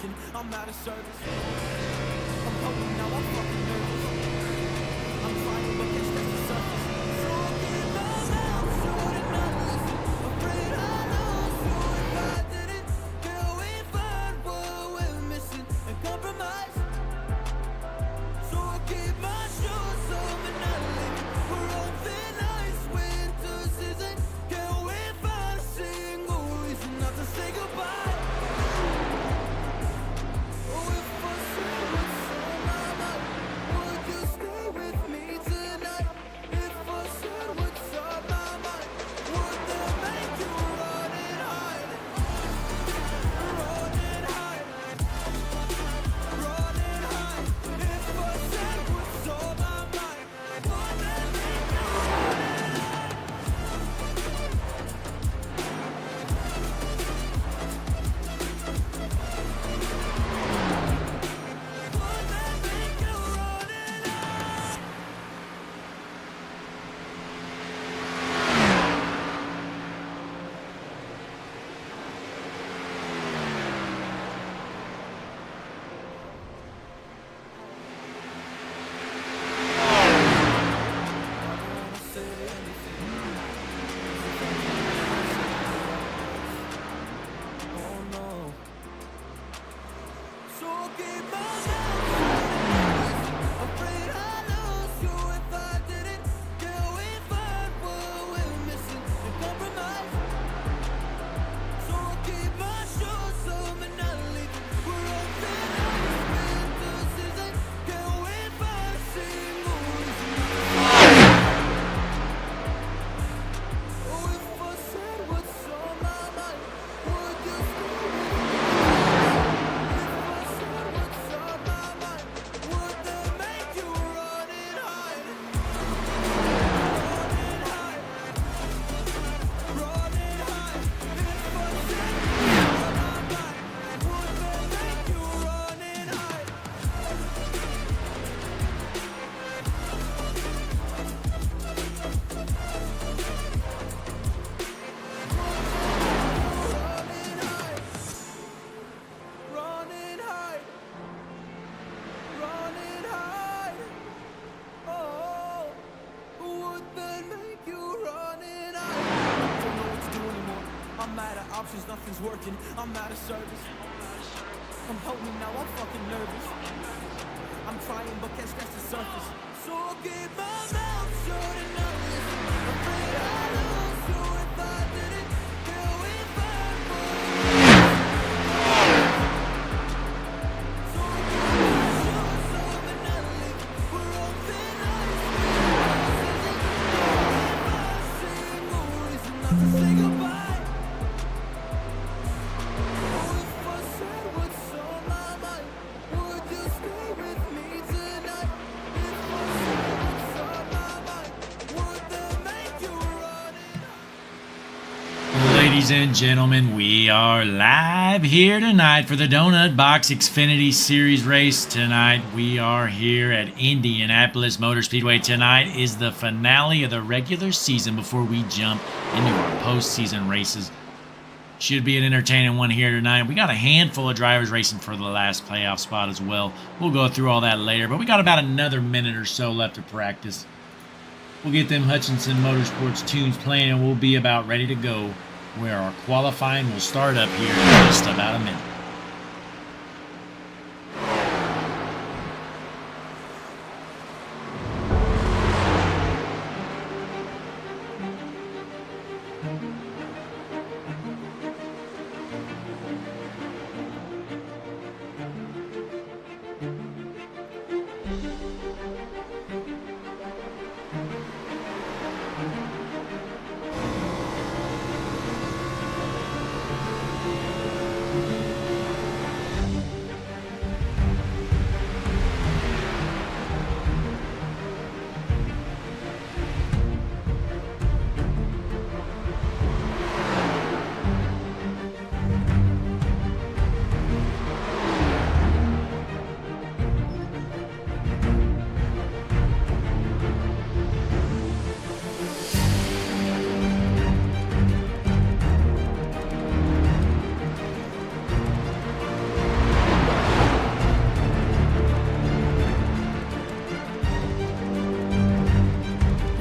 working, I'm out of service. I'm hoping now I'm fucking nervous. I'm trying but can't scratch the surface. So I keep my mouth shut and not listen. Afraid I lose you if I didn't. Can we find what we're missing and compromise? So I keep my shoes on and not leaving. We're on thin ice, winter season. Can we find a single reason not to say goodbye? Oh, if I said what's on my mind, would you stay with me tonight? If I said what's on my mind, would that make you run and hide? Run and hide. Run and hide. If I said what's on my mind, would that make you run and hide? Would that make you run and hide? So keep my mouth shut, afraid I lose you if I didn't. Can we find what we're missing and compromise? So keep my shoes on and not leaving. We're on thin ice, winter season. Can we find a single reason? Oh, if I said what's on my mind, would you stay with me? If I said what's on my mind, would that make you run and hide? Run and hide. Run and hide. If I said what's on my mind, would that make you run and hide? Run and hide. Run and hide. Oh, would that make you run and hide? Don't know what to do anymore. I'm out of options, nothing's working. I'm out of service. I'm hoping now I'm fucking nervous. I'm trying but can't scratch the surface. So I'll keep my mouth shut and not listen. Afraid I lose you if I didn't. Can we find what so I keep my shoes on and not leaving. We're on thin ice, single reason not to say goodbye. Oh, if I said what's on my mind, would you stay with me tonight? If I said what's on my mind, would that make you run and Ladies and gentlemen, we are live here tonight for the Donut Box Xfinity Series race. Tonight, we are here at Indianapolis Motor Speedway. Tonight is the finale of the regular season before we jump into our postseason races. Should be an entertaining one here tonight. We got a handful of drivers racing for the last playoff spot as well. We'll go through all that later, but we got about another minute or so left to practice. We'll get them Hutchinson Motorsports tunes playing and we'll be about ready to go, where our qualifying will start up here in just about a minute.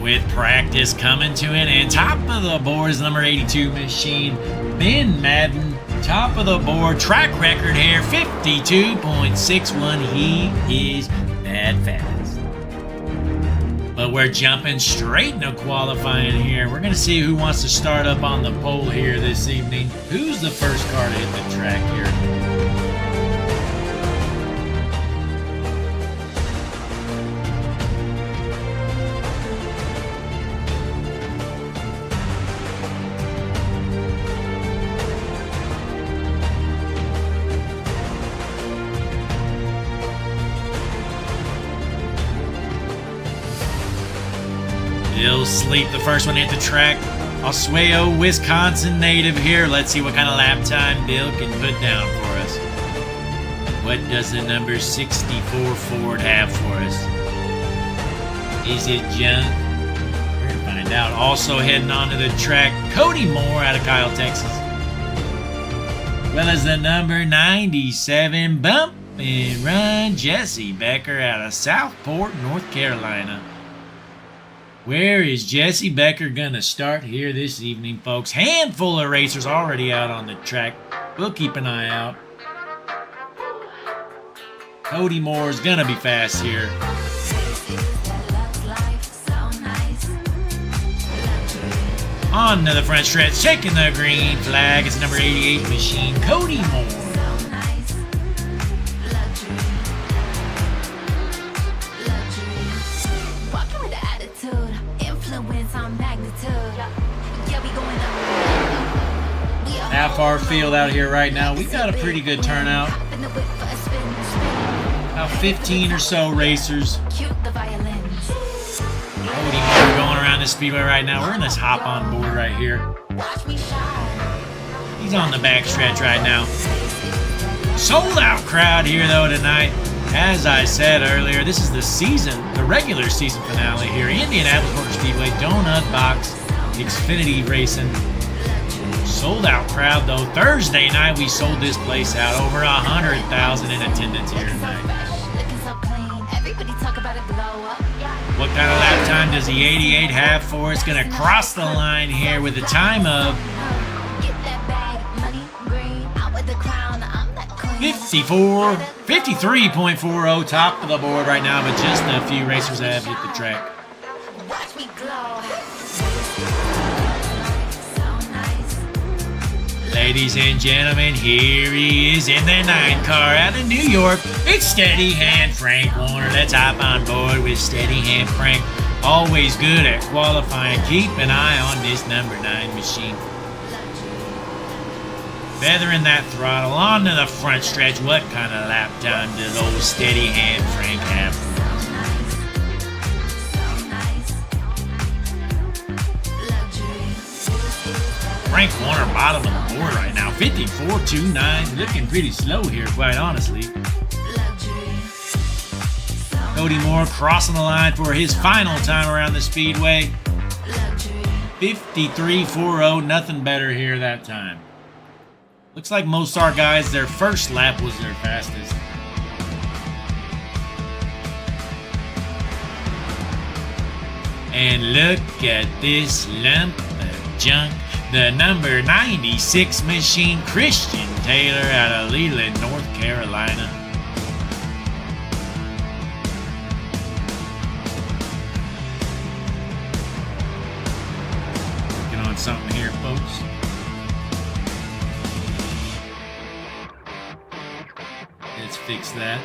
with practice coming to an end. Top of the board is number 82 machine, Ben Madden. Top of the board, track record here, 52.61. He is that fast. But we're jumping straight into qualifying here. We're going to see who wants to start up on the pole here this evening. Who's the first car to hit the track here? Bill Sleep, the first one to hit the track. Oswego, Wisconsin native here. Let's see what kind of lap time Bill can put down for us. What does the number 64 Ford have for us? Is it junk? We're going to find out. Also heading onto the track, Cody Moore out of Kyle, Texas. Well as the number 97 Bump and Run, Jesse Becker out of Southport, North Carolina. Where is Jesse Becker going to start here this evening, folks? Handful of racers already out on the track. We'll keep an eye out. Cody Moore's going to be fast here. On to the front stretch, shaking the green flag. It's number 88 machine, Cody Moore. Half our field out here right now. We've got a pretty good turnout. About 15 or so racers. Cody Moore going around this speedway right now. We're in this hop on board right here. He's on the back stretch right now. Sold out crowd here though tonight. As I said earlier, this is the regular season finale here. Indianapolis Motor Speedway, Donut Box Xfinity Racing. Sold out crowd though. Thursday night we sold this place out. Over 100,000 in attendance here tonight. What kind of lap time does the 88 have for us? Going to cross the line here with a time of 53.40. Top of the board right now, but just a few racers have hit the track. Ladies and gentlemen, here he is in the 9 car out of New York. It's Steady Hand Frank Warner. Let's hop on board with Steady Hand Frank. Always good at qualifying. Keep an eye on this number 9 machine. Feathering that throttle onto the front stretch. What kind of lap time does old Steady Hand Frank have? Frank Warner bottom of the board right now, 54.29, looking pretty slow here, quite honestly. Cody Moore crossing the line for his final time around the speedway. 53.40, nothing better here that time. Looks like most of our guys, their first lap was their fastest. And look at this lump of junk. The number 96 machine, Christian Taylor out of Leland, North Carolina. Working on something here, folks. Let's fix that.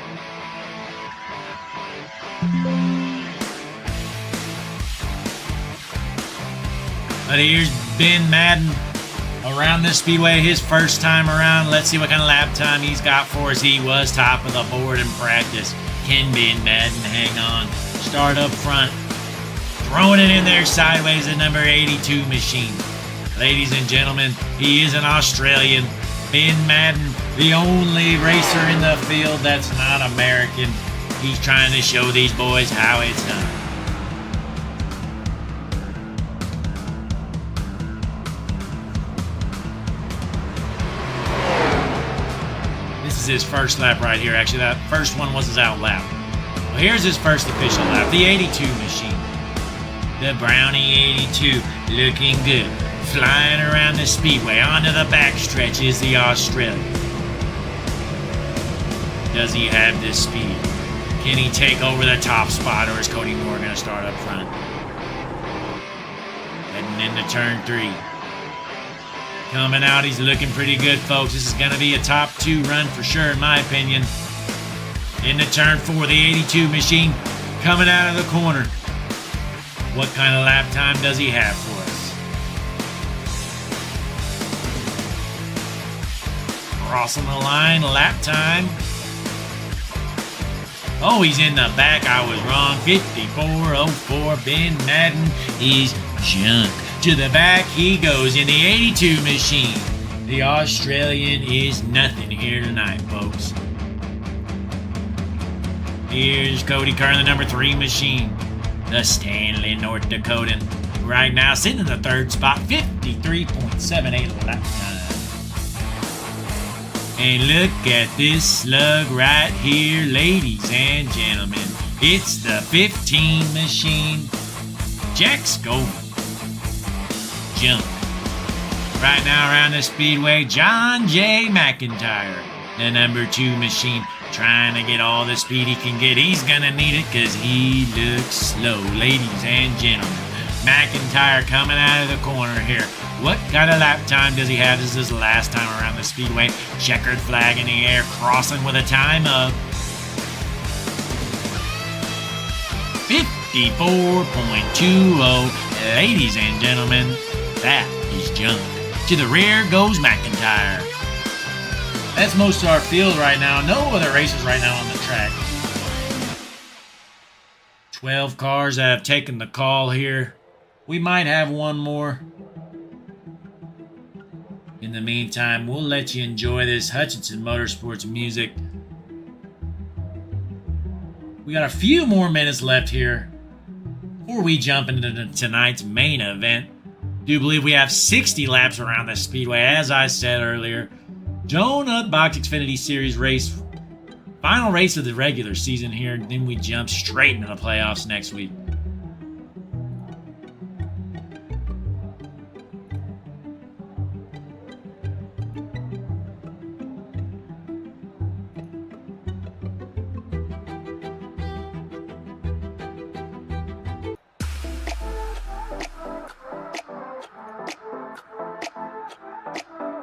But here's Ben Madden around this speedway, his first time around. Let's see what kind of lap time he's got for us. He was top of the board in practice. Can Ben Madden hang on? Start up front. Throwing it in there sideways at number 82 machine. Ladies and gentlemen, he is an Australian. Ben Madden, the only racer in the field that's not American. He's trying to show these boys how it's done. This is his first lap right here. Actually, that first one was his out lap. Well, here's his first official lap, the 82 machine. The Brownie 82 looking good. Flying around the speedway. Onto the backstretch is the Australian. Does he have the speed? Can he take over the top spot, or is Cody Moore going to start up front? Heading into turn 3. Coming out, he's looking pretty good, folks. This is going to be a top 2 run for sure, in my opinion. Into turn 4, the 82 machine coming out of the corner. What kind of lap time does he have for us? Crossing the line, lap time. Oh, he's in the back. I was wrong. 54.04. Ben Madden is junk. To the back he goes in the 82 machine. The Australian is nothing here tonight, folks. Here's Cody Kern, the number 3 machine. The Stanley North Dakotan. Right now sitting in the 3rd spot. 53.78 lap time. And look at this slug right here, ladies and gentlemen. It's the 15 machine. Jack Scoville. Jump. Right now around the speedway, John J. McIntyre, the number 2 machine, trying to get all the speed he can get. He's gonna need it because he looks slow, ladies and gentlemen. McIntyre coming out of the corner here. What kind of lap time does he have? This is his last time around the speedway. Checkered flag in the air, crossing with a time of 54.20. Ladies and gentlemen, that is junk. To the rear goes McIntyre. That's most of our field right now. No other races right now on the track. 12 cars that have taken the call here. We might have one more. In the meantime, we'll let you enjoy this Hutchinson Motorsports music. We got a few more minutes left here before we jump into tonight's main event. I do believe we have 60 laps around the speedway, as I said earlier. Donut Box Xfinity Series race. Final race of the regular season here. Then we jump straight into the playoffs next week.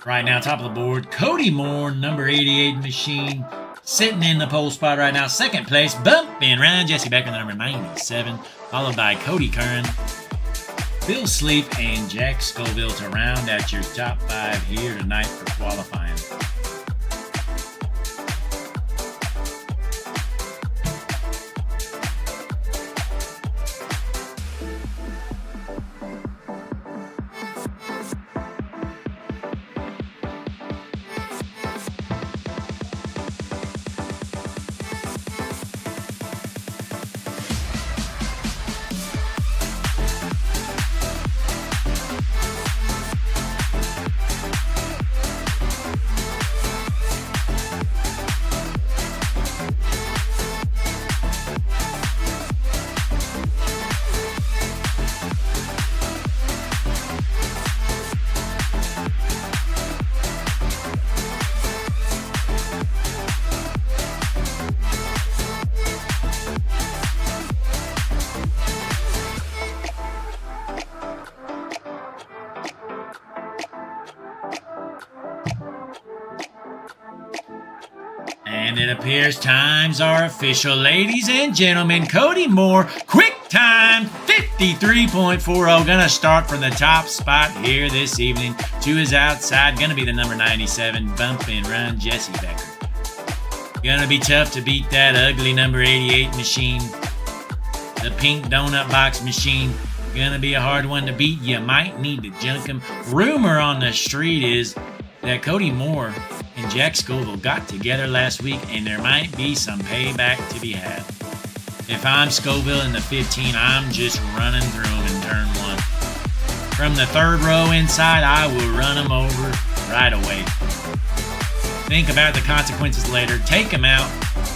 Right now, top of the board, Cody Moore, number 88 machine, sitting in the pole spot right now. 2nd place, bumping Ryan Jesse Becker, the number 97, followed by Cody Kern, Bill Sleep, and Jack Scoville to round out your top 5 here tonight for qualifying. And it appears times are official. Ladies and gentlemen, Cody Moore, quick time, 53.40. Gonna start from the top spot here this evening. To his outside, gonna be the number 97, bump and run, Jesse Becker. Gonna be tough to beat that ugly number 88 machine. The pink donut box machine. Gonna be a hard one to beat. You might need to junk him. Rumor on the street is that Cody Moore and Jack Scoville got together last week, and there might be some payback to be had. If I'm Scoville in the 15, I'm just running through him in turn 1. From the 3rd row inside, I will run him over right away. Think about the consequences later. Take him out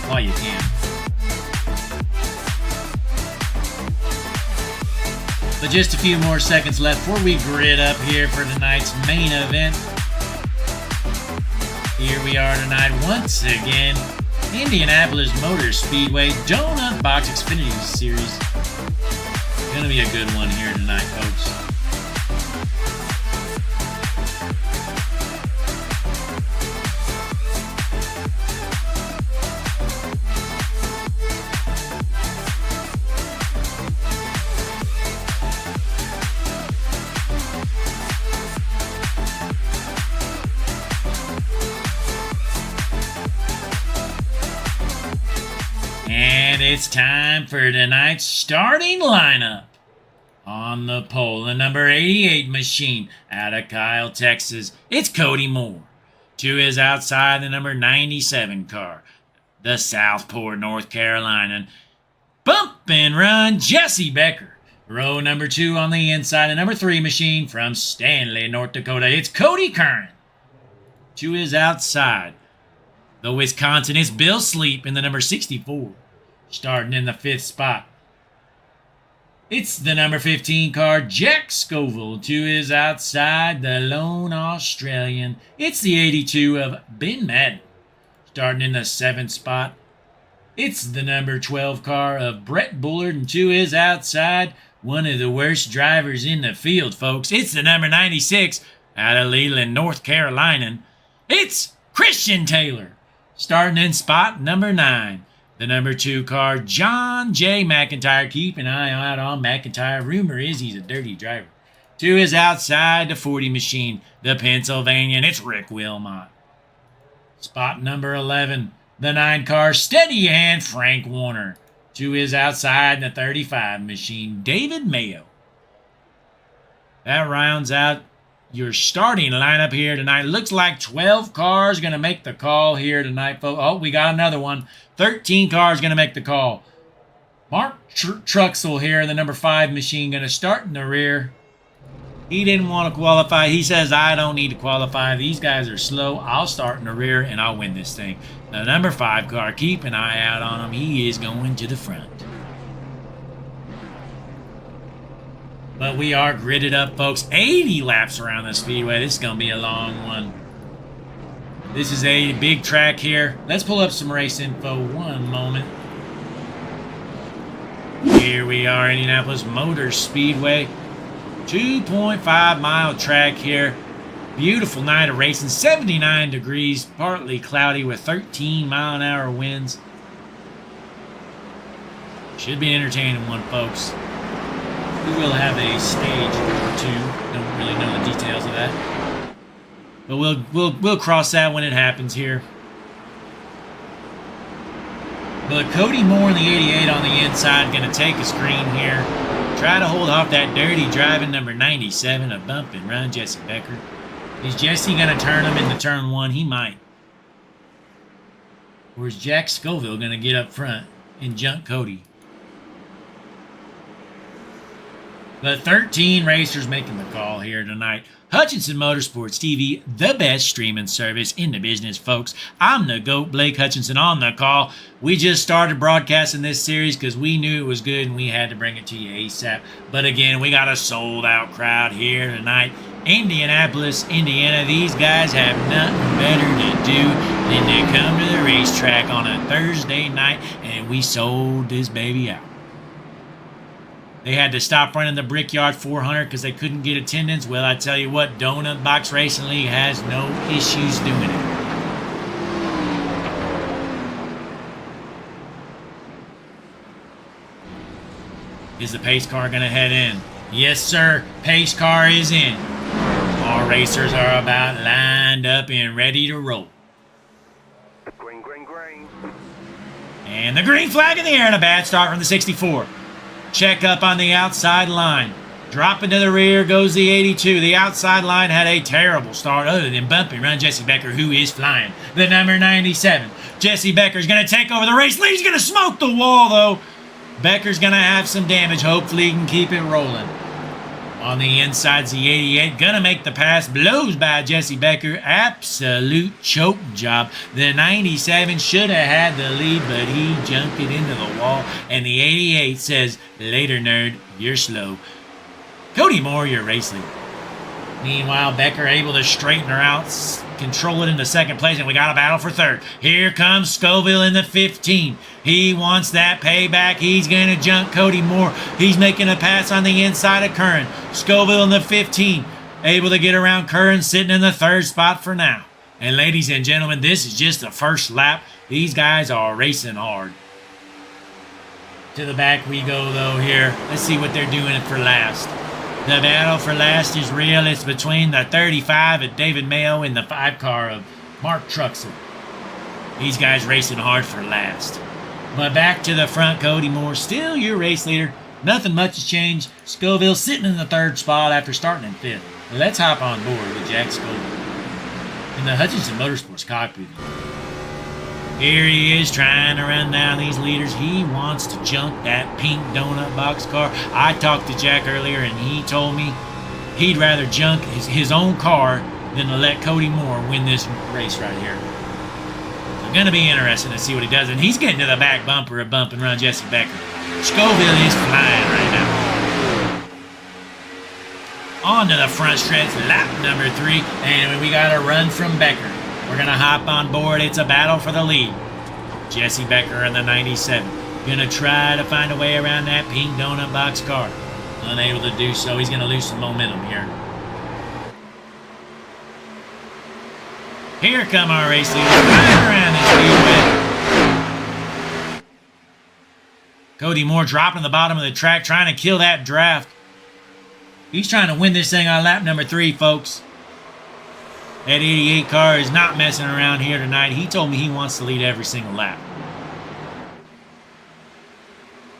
while you can. But just a few more seconds left before we grid up here for tonight's main event. Here we are tonight once again. Indianapolis Motor Speedway Donut Box Xfinity Series. Gonna be a good one here tonight, folks. And it's time for tonight's starting lineup. On the pole, the number 88 machine out of Kyle, Texas, it's Cody Moore. To his outside, the number 97 car, the Southport, North Carolina. Bump and run, Jesse Becker. Row number 2 on the inside, the number 3 machine from Stanley, North Dakota, it's Cody Curran. To his outside, the Wisconsin, it's Bill Sleep in the number 64. Starting in the 5th spot, it's the number 15 car, Jack Scoville. To his outside, the lone Australian, it's the 82 of Ben Madden. Starting in the 7th spot, it's the number 12 car of Brett Bullard. And to his outside, one of the worst drivers in the field, folks, it's the number 96 out of Leland, North Carolina. It's Christian Taylor. Starting in spot number 9. The number 2 car, John J. McIntyre. Keep an eye out on McIntyre. Rumor is he's a dirty driver. To his outside, the 40 machine, the Pennsylvanian, it's Rick Wilmot. Spot number 11, the 9 car, steady hand, Frank Warner. To his outside, the 35 machine, David Mayo. That rounds out your starting lineup here tonight. Looks like 12 cars going to make the call here tonight, folks. Oh, we got another one. 13 cars going to make the call. Mark Truxell here, the number 5 machine, going to start in the rear. He didn't want to qualify. He says, I don't need to qualify. These guys are slow. I'll start in the rear, and I'll win this thing. The number 5 car, keep an eye out on him. He is going to the front. But we are gridded up, folks. 80 laps around the speedway. This is going to be a long one. This is a big track here. Let's pull up some race info one moment. Here we are, Indianapolis Motor Speedway. 2.5-mile track here. Beautiful night of racing. 79 degrees, partly cloudy with 13-mile-an-hour winds. Should be an entertaining one, folks. We will have a stage or two. Don't really know the details of that. But we'll cross that when it happens here. But Cody Moore in the 88 on the inside going to take a screen here. Try to hold off that dirty driving number 97, a bump and run, Jesse Becker. Is Jesse going to turn him into turn 1? He might. Or is Jack Scoville going to get up front and jump Cody? But 13 racers making the call here tonight. Hutchinson Motorsports TV, the best streaming service in the business, folks. I'm the GOAT, Blake Hutchinson, on the call. We just started broadcasting this series because we knew it was good and we had to bring it to you ASAP. But again, we got a sold-out crowd here tonight. Indianapolis, Indiana. These guys have nothing better to do than to come to the racetrack on a Thursday night, and we sold this baby out. They had to stop running the Brickyard 400 because they couldn't get attendance. Well, I tell you what, Donut Box Racing League has no issues doing it. Is the pace car going to head in? Yes, sir. Pace car is in. All racers are about lined up and ready to roll. Green, green, green. And the green flag in the air and a bad start from the 64. Check up on the outside line. Dropping to the rear goes the 82. The outside line had a terrible start other than bumping run Jesse Becker, who is flying. The number 97. Jesse Becker's going to take over the race lead. He's going to smoke the wall, though. Becker's going to have some damage. Hopefully he can keep it rolling. On the inside's the 88. Going to make the pass. Blows by Jesse Becker. Absolute choke job. The 97 should have had the lead, but he jumped it into the wall. And the 88 says, later, nerd, you're slow. Cody Moore, your race leader. Meanwhile, Becker able to straighten her out, control it into second place, and we got a battle for third. Here comes Scoville in the 15. He wants that payback. He's going to jump Cody Moore. He's making a pass on the inside of Curran. Scoville in the 15, able to get around Curran, sitting in the third spot for now. And ladies and gentlemen, this is just the first lap. These guys are racing hard. To the back we go, though, here. Let's see what they're doing for last. The battle for last is real. It's between the 35 of David Mayo and the 5 car of Mark Truxell. These guys racing hard for last. But back to the front, Cody Moore, still your race leader. Nothing much has changed. Scoville sitting in the 3rd spot after starting in 5th. Let's hop on board with Jack Scoville in the Hutchinson Motorsports cockpit. Here he is trying to run down these leaders. He wants to junk that pink donut box car. I talked to Jack earlier, and he told me he'd rather junk his own car than to let Cody Moore win this race right here. It's going to be interesting to see what he does. And he's getting to the back bumper of Bump and Run Jesse Becker. Scoville is flying right now. On to the front stretch, lap number 3, and we got a run from Becker. We're going to hop on board. It's a battle for the lead. Jesse Becker in the 97. Going to try to find a way around that pink donut box car. Unable to do so. He's going to lose some momentum here. Here come our race leaders right around this speedway. Cody Moore dropping the bottom of the track, trying to kill that draft. He's trying to win this thing on lap number 3, folks. That 88 car is not messing around here tonight. He told me he wants to lead every single lap.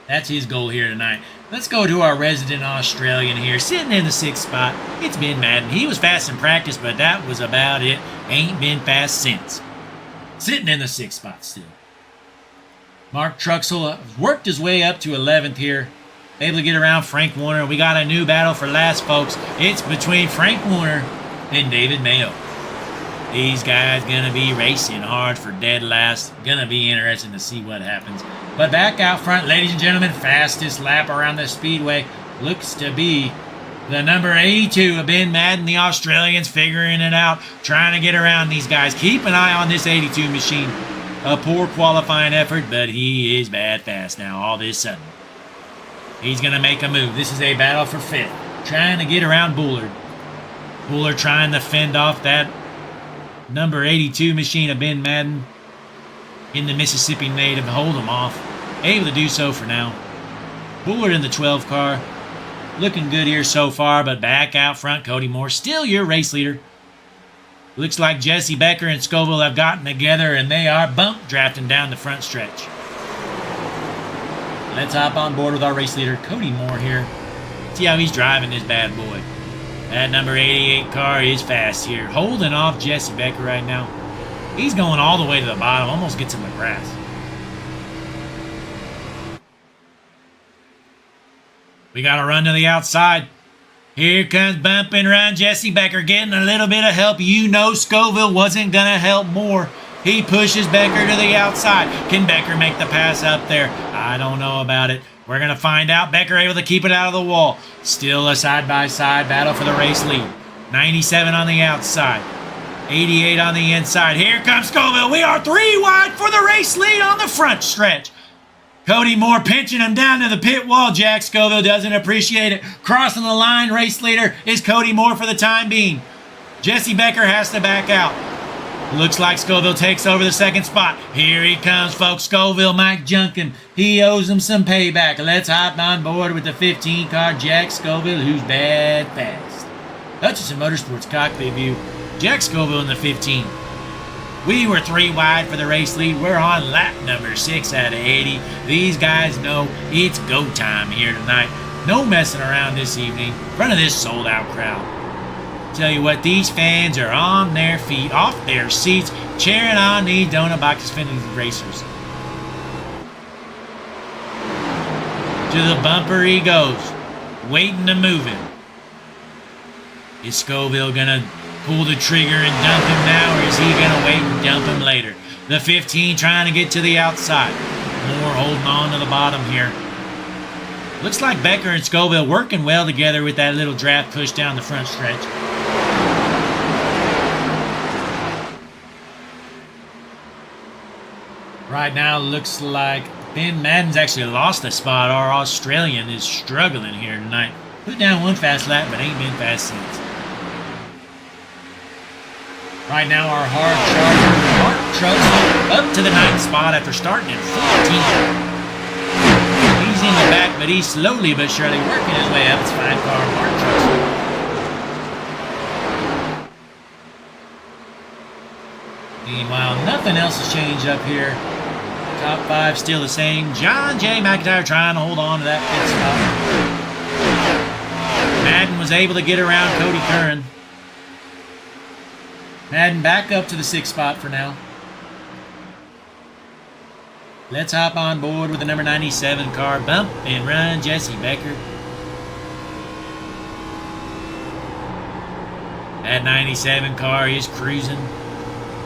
That's his goal here tonight. Let's go to our resident Australian here, sitting in the 6th spot. It's Ben Madden. He was fast in practice, but that was about it. Ain't been fast since. Sitting in the 6th spot still. Mark Truxell worked his way up to 11th here. Able to get around Frank Warner. We got a new battle for last, folks. It's between Frank Warner and David Mayo. These guys gonna be racing hard for dead last. Gonna be interesting to see what happens. But back out front, ladies and gentlemen, fastest lap around the speedway looks to be the number 82 of Ben Madden. The Australians figuring it out, trying to get around these guys. Keep an eye on this 82 machine. A poor qualifying effort, but he is bad fast now all this sudden. He's gonna make a move. This is a battle for 5th. Trying to get around Bullard. Bullard trying to fend off that number 82 machine of Ben Madden in the Mississippi native. Hold him off. Able to do so for now. Bullard in the 12 car. Looking good here so far, but back out front, Cody Moore. Still your race leader. Looks like Jesse Becker and Scoville have gotten together, and they are bump drafting down the front stretch. Let's hop on board with our race leader, Cody Moore here. See how he's driving this bad boy. That number 88 car is fast here. Holding off Jesse Becker right now. He's going all the way to the bottom. Almost gets in the grass. We got to run to the outside. Here comes Bump and Run. Jesse Becker getting a little bit of help. You know Scoville wasn't going to help more. He pushes Becker to the outside. Can Becker make the pass up there? I don't know about it. We're going to find out. Becker able to keep it out of the wall. Still a side-by-side battle for the race lead. 97 on the outside. 88 on the inside. Here comes Scoville. We are 3 wide for the race lead on the front stretch. Cody Moore pinching him down to the pit wall. Jack Scoville doesn't appreciate it. Crossing the line, race leader is Cody Moore for the time being. Jesse Becker has to back out. Looks like Scoville takes over the 2nd spot. Here he comes, folks. Scoville might junk him. He owes him some payback. Let's hop on board with the 15 car, Jack Scoville, who's bad fast. Hutchinson Motorsports cockpit view. Jack Scoville in the 15. We were 3 wide for the race lead. We're on lap number 6 out of 80. These guys know it's go time here tonight. No messing around this evening in front of this sold-out crowd. Tell you what, these fans are on their feet, off their seats, cheering on these donut box Xfinity racers. To the bumper he goes, waiting to move him. Is Scoville gonna pull the trigger and dump him now, or is he gonna wait and dump him later? The 15 trying to get to the outside. Moore holding on to the bottom here. Looks like Becker and Scoville working well together with that little draft push down the front stretch. Right now, looks like Ben Madden's actually lost a spot. Our Australian is struggling here tonight. Put down one fast lap, but ain't been fast since. Right now, our hard charger, Mark Trussell, up to the 9th spot after starting in 14th. He's in the back, but he's slowly but surely working his way up. It's 5-car Mark Trussell. Meanwhile, nothing else has changed up here. Top 5 still the same. John J. McIntyre trying to hold on to that 5th spot. Madden was able to get around Cody Curran. Madden back up to the 6th spot for now. Let's hop on board with the number 97 car. Bump and run Jesse Becker. That 97 car is cruising.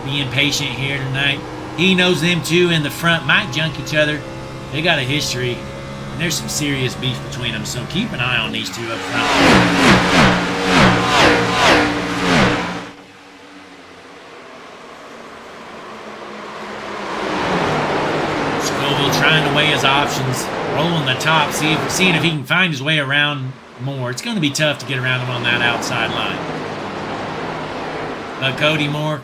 Being patient here tonight. He knows them two in the front might junk each other. They got a history. And there's some serious beef between them, so keep an eye on these two up front. Scoville trying to weigh his options. Rolling the top, seeing if he can find his way around more. It's going to be tough to get around him on that outside line. But Cody Moore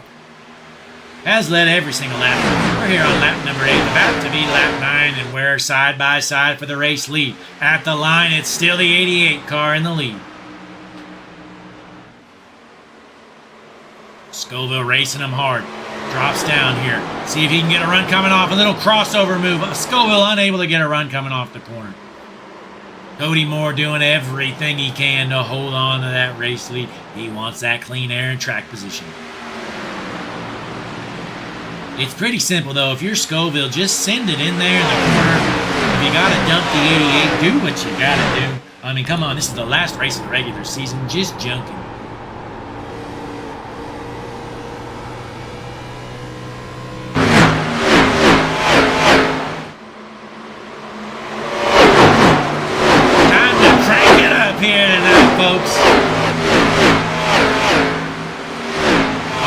has led every single lap. We're here on lap number 8, about to be lap 9, and we're side by side for the race lead. At the line, it's still the 88 car in the lead. Scoville racing him hard. Drops down here. See if he can get a run coming off. A little crossover move. Scoville unable to get a run coming off the corner. Cody Moore doing everything he can to hold on to that race lead. He wants that clean air and track position. It's pretty simple, though. If you're Scoville, just send it in there in the corner. If you got to dump the 88, do what you got to do. I mean, come on. This is the last race of the regular season. Just junking. Time to crank it up here tonight, folks.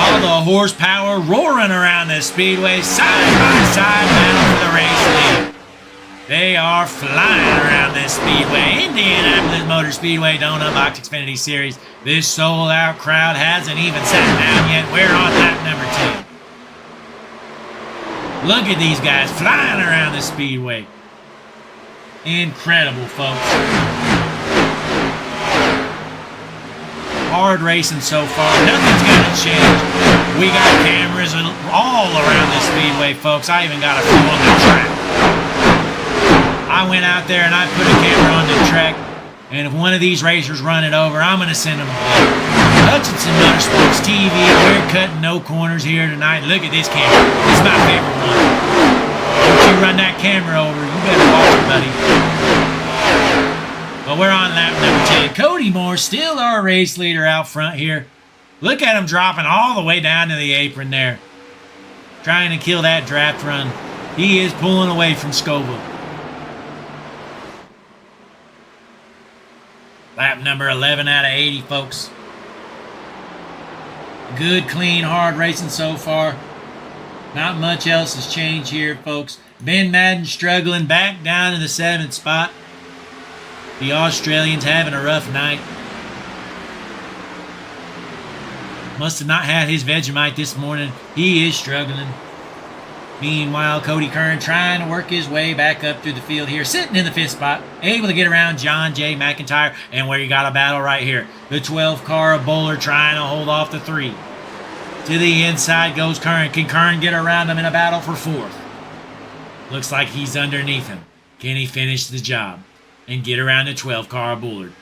All the horsepower roaring around this speedway, side by side battle for the race lead. They are flying around this speedway. Indianapolis Motor Speedway Donut Box Xfinity Series. This sold-out crowd hasn't even sat down yet. We're on lap number 10. Look at these guys flying around this speedway. Incredible, folks. Hard racing so far. Nothing's going to change. We got cameras all around this speedway, folks. I even got a few on the track. I went out there and I put a camera on the track, and if one of these racers run it over, I'm going to send them a bill. Hutchinson Motorsports TV, we're cutting no corners here tonight. Look at this camera. This is my favorite one. Don't you run that camera over. You better watch it, buddy. But we're on lap number 10. Cody Moore, still our race leader out front here. Look at him dropping all the way down to the apron there. Trying to kill that draft run. He is pulling away from Scoville. Lap number 11 out of 80, folks. Good, clean, hard racing so far. Not much else has changed here, folks. Ben Madden struggling back down to the 7th spot. The Australians having a rough night. Must have not had his Vegemite this morning. He is struggling. Meanwhile, Cody Curran trying to work his way back up through the field here. Sitting in the 5th spot. Able to get around John J. McIntyre. And where you got a battle right here. The 12 car of Bowler trying to hold off the 3. To the inside goes Curran. Can Curran get around him in a battle for 4th? Looks like he's underneath him. Can he finish the job and get around the 12 car of Bullard?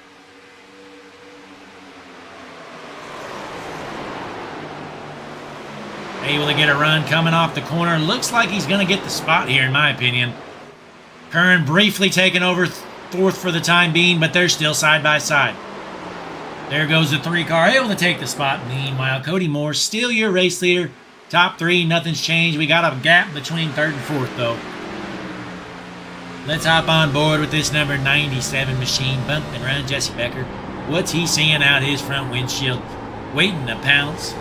Able to get a run coming off the corner. Looks like he's going to get the spot here, in my opinion. Curran briefly taking over 4th for the time being, but they're still side by side. There goes the 3 car, able to take the spot. Meanwhile, Cody Moore, still your race leader. Top 3, nothing's changed. We got a gap between 3rd and 4th, though. Let's hop on board with this number 97 machine. Bump and run Jesse Becker. What's he seeing out his front windshield? Waiting to pounce.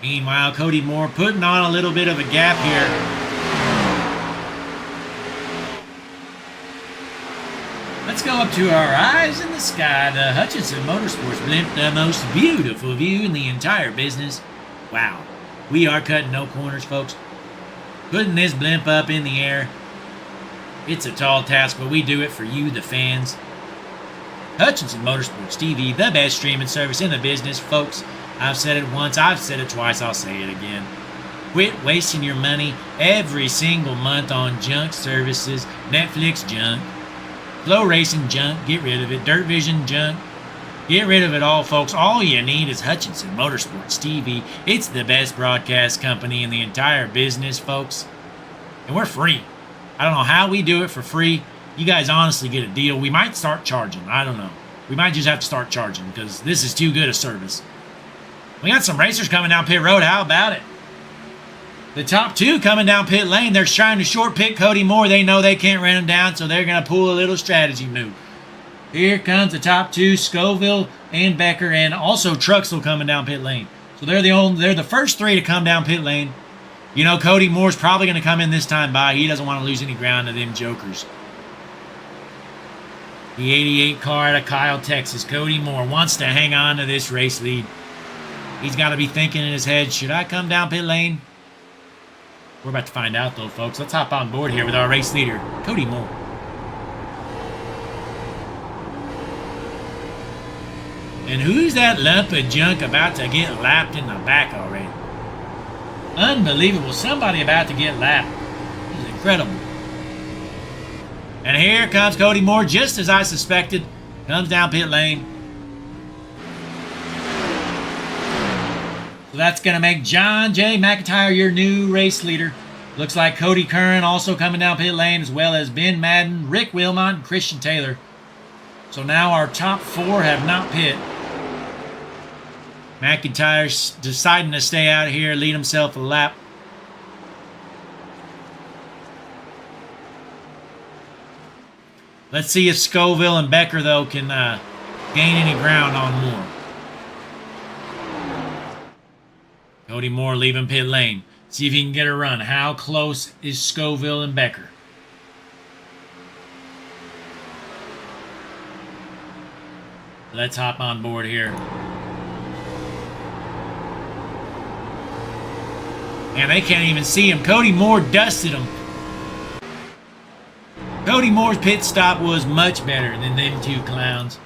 Meanwhile, Cody Moore putting on a little bit of a gap here. Let's go up to our eyes in the sky. The Hutchinson Motorsports blimp, the most beautiful view in the entire business. Wow. We are cutting no corners, folks. Putting this blimp up in the air. It's a tall task, but we do it for you, the fans. Hutchinson Motorsports TV, the best streaming service in the business, folks. I've said it once, I've said it twice, I'll say it again. Quit wasting your money every single month on junk services, Netflix junk, Flow Racing junk, get rid of it, Dirt Vision junk, get rid of it all, folks. All you need is Hutchinson Motorsports TV. It's the best broadcast company in the entire business, folks. And we're free. I don't know how we do it for free. You guys honestly get a deal. We might start charging. I don't know. We might just have to start charging because this is too good a service. We got some racers coming down pit road. How about it? The top two coming down pit lane. They're trying to short pit Cody Moore. They know they can't run him down, so they're going to pull a little strategy move. Here comes the top two, Scoville and Becker, and also Truxell coming down pit lane. So they're the first three to come down pit lane. You know, Cody Moore's probably going to come in this time by. He doesn't want to lose any ground to them jokers. The 88 car out of Kyle, Texas. Cody Moore wants to hang on to this race lead. He's got to be thinking in his head, should I come down pit lane? We're about to find out, though, folks. Let's hop on board here with our race leader, Cody Moore. And who's that lump of junk about to get lapped in the back already? Unbelievable. Somebody about to get lapped. This is incredible. And here comes Cody Moore, just as I suspected. Comes down pit lane. So that's going to make John J. McIntyre your new race leader. Looks like Cody Curran also coming down pit lane, as well as Ben Madden, Rick Wilmot, and Christian Taylor. So now our top four have not pit. McIntyre's deciding to stay out here, lead himself a lap. Let's see if Scoville and Becker, though, can gain any ground on Moore. Cody Moore leaving pit lane. See if he can get a run. How close is Scoville and Becker? Let's hop on board here. And they can't even see him. Cody Moore dusted him. Cody Moore's pit stop was much better than them two clowns.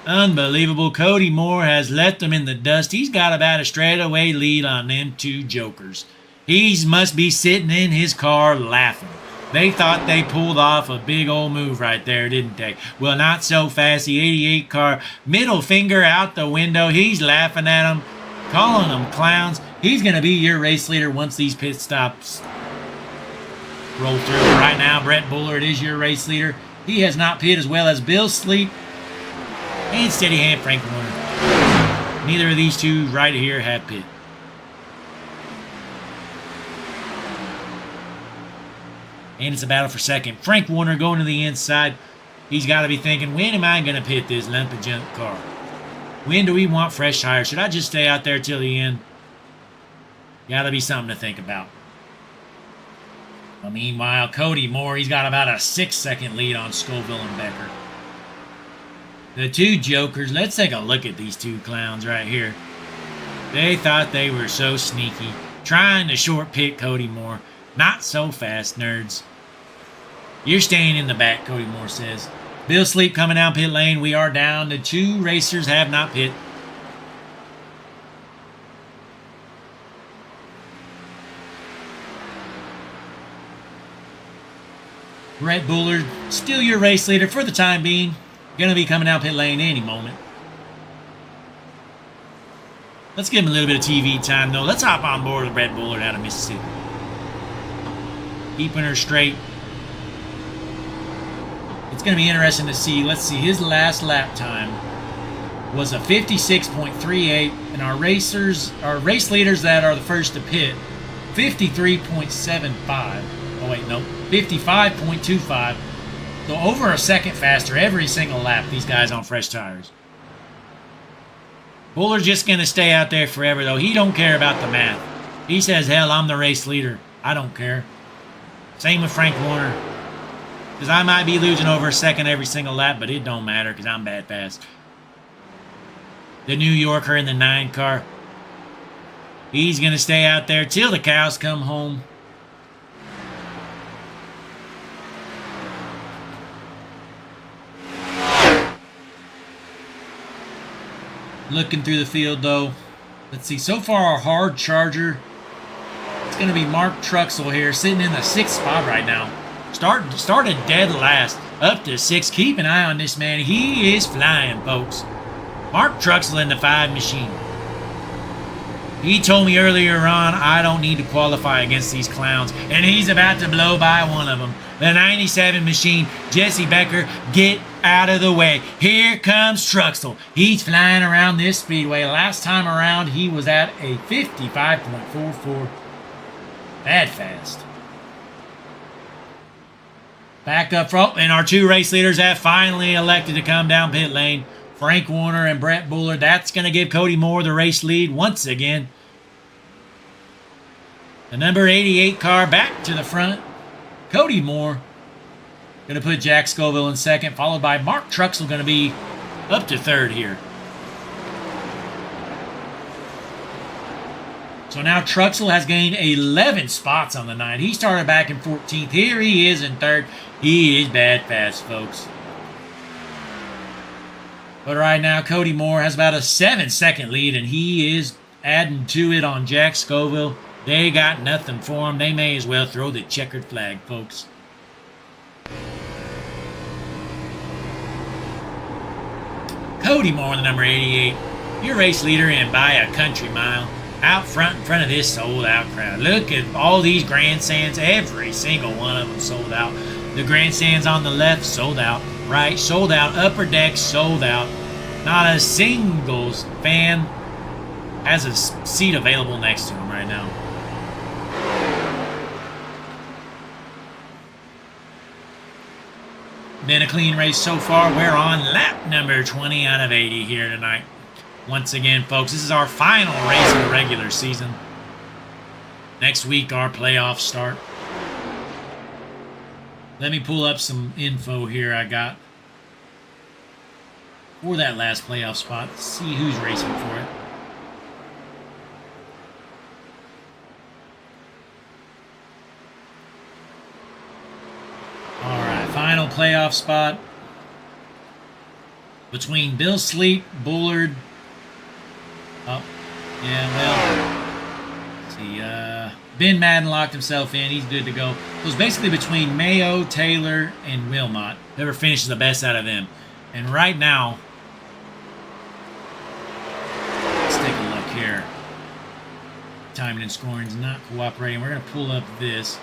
Unbelievable. Cody Moore has left them in the dust. He's got about a straightaway lead on them two jokers. He must be sitting in his car laughing. They thought they pulled off a big old move right there, didn't they? Well, not so fast. The 88 car, middle finger out the window. He's laughing at them, calling them clowns. He's going to be your race leader once these pit stops roll through. Right now, Brett Bullard is your race leader. He has not pit, as well as Bill Sleep and Steady Hand Frank Warner. Neither of these two right here have pit. And it's a battle for second. Frank Warner going to the inside. He's got to be thinking, when am I going to pit this lump of junk car? When do we want fresh tires? Should I just stay out there till the end? Got to be something to think about. Well, meanwhile, Cody Moore, he's got about a 6-second lead on Scoville and Becker. The two jokers, let's take a look at these two clowns right here. They thought they were so sneaky, trying to short pit Cody Moore. Not so fast, nerds. You're staying in the back, Cody Moore says. Bill Sleep coming down pit lane. We are down to 2 racers have not pit. Brett Bullard, still your race leader for the time being. Going to be coming down pit lane any moment. Let's give him a little bit of TV time, though. Let's hop on board with Brett Bullard out of Mississippi. Keeping her straight. It's going to be interesting to see. Let's see. His last lap time was a 56.38, and our race leaders that are the first to pit, 53.75. Oh wait, no, 55.25. So over a second faster every single lap. These guys on fresh tires. Buller's just going to stay out there forever, though. He don't care about the math. He says, hell, I'm the race leader. I don't care. Same with Frank Warner. Because I might be losing over a second every single lap, but it don't matter because I'm bad fast. The New Yorker in the 9 car. He's going to stay out there till the cows come home. Looking through the field, though. Let's see. So far, our hard charger, it's going to be Mark Truxell here, sitting in the 6th spot right now. Started dead last, up to 6th. Keep an eye on this man. He is flying, folks. Mark Truxell in the 5 machine. He told me earlier on, I don't need to qualify against these clowns. And he's about to blow by one of them. The 97 machine, Jesse Becker, get out of the way. Here comes Truxell. He's flying around this speedway. Last time around, he was at a 55.44. Bad fast. Back up front, and our 2 race leaders have finally elected to come down pit lane. Frank Warner and Brett Bullard. That's going to give Cody Moore the race lead once again. The number 88 car back to the front. Cody Moore going to put Jack Scoville in 2nd, followed by Mark Truxell, going to be up to 3rd here. So now Truxell has gained 11 spots on the night. He started back in 14th. Here he is in 3rd. He is bad fast, folks. But right now, Cody Moore has about a 7-second lead, and he is adding to it on Jack Scoville. They got nothing for him. They may as well throw the checkered flag, folks. Cody Moore, the number 88, your race leader, and by a country mile. Out front in front of this sold-out crowd. Look at all these grandstands. Every single one of them sold out. The grandstands on the left, sold out. Right, sold out. Upper deck, sold out. Not a single fan has a seat available next to him right now. Been a clean race so far. We're on lap number 20 out of 80 here tonight. Once again, folks, this is our final race of the regular season. Next week, our playoffs start. Let me pull up some info here I got for that last playoff spot. Let's see who's racing for it. All right, final playoff spot between Bill Sleep, Bullard. Oh, yeah, well, let's see, Ben Madden locked himself in. He's good to go. So it's basically between Mayo, Taylor, and Wilmot. Whoever finishes the best out of them. And right now, let's take a look here. Timing and scoring is not cooperating. We're going to pull up this.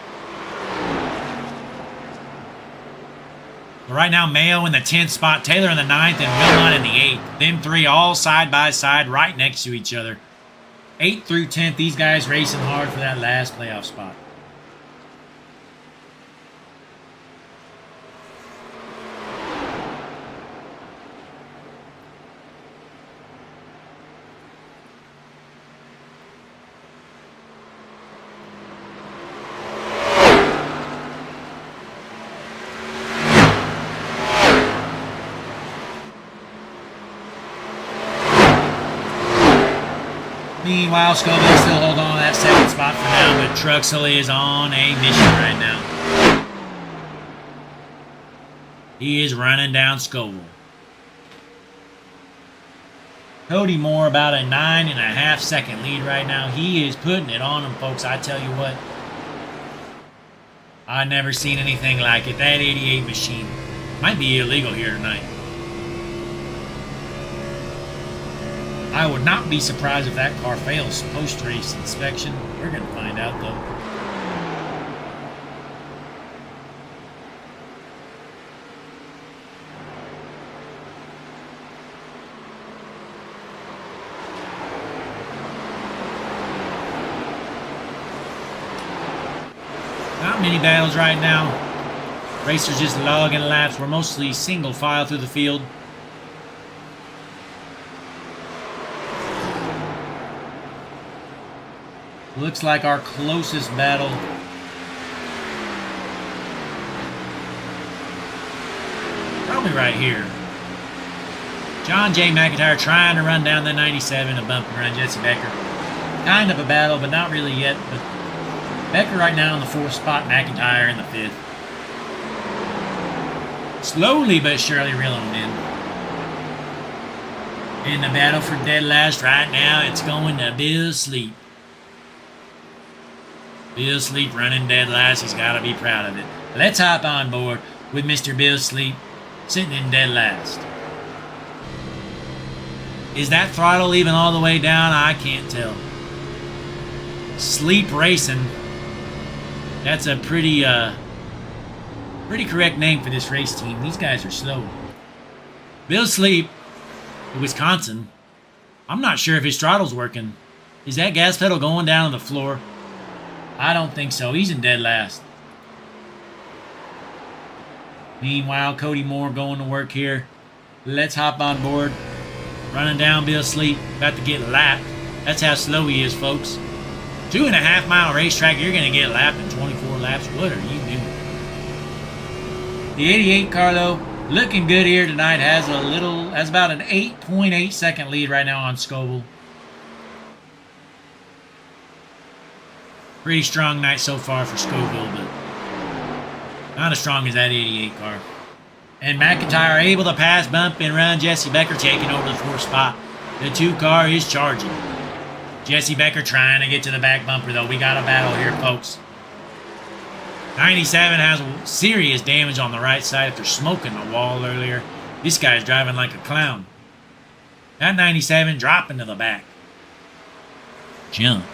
But right now, Mayo in the 10th spot, Taylor in the 9th, and Wilmot in the 8th. Them 3 all side by side, right next to each other. 8th through 10th, these guys racing hard for that last playoff spot. Meanwhile, Scoville still hold on to that 2nd spot for now, but Truxell is on a mission right now. He is running down Scoville. Cody Moore about a 9.5-second lead right now. He is putting it on him, folks. I tell you what. I've never seen anything like it. That 88 machine might be illegal here tonight. I would not be surprised if that car fails post-race inspection. We're going to find out, though. Not many battles right now. Racers just logging laps. We're mostly single file through the field. Looks like our closest battle probably right here. John J. McIntyre trying to run down the 97 to bump and run Jesse Becker. Kind of a battle, but not really yet. But Becker right now in the 4th spot, McIntyre in the 5th. Slowly but surely reeling them in. In the battle for dead last right now, it's going to Bill Sleep. Bill Sleep running dead last. He's got to be proud of it. Let's hop on board with Mr. Bill Sleep sitting in dead last. Is that throttle even all the way down? I can't tell. Sleep Racing. That's a pretty correct name for this race team. These guys are slow. Bill Sleep, Wisconsin. I'm not sure if his throttle's working. Is that gas pedal going down on the floor? I don't think so. He's in dead last. Meanwhile, Cody Moore going to work here. Let's hop on board. Running down Bill Sleep. About to get lapped. That's how slow he is, folks. 2.5 mile racetrack. You're going to get lapped in 24 laps. What are you doing? The 88 car, though, looking good here tonight. Has about an 8.8 second lead right now on Scoville. Pretty strong night so far for Scoville, but not as strong as that 88 car. And McIntyre able to pass, bump, and run. Jesse Becker taking over the 4th spot. The 2 car is charging. Jesse Becker trying to get to the back bumper, though. We got a battle here, folks. 97 has serious damage on the right side after smoking the wall earlier. This guy's driving like a clown. That 97 dropping to the back. Jump.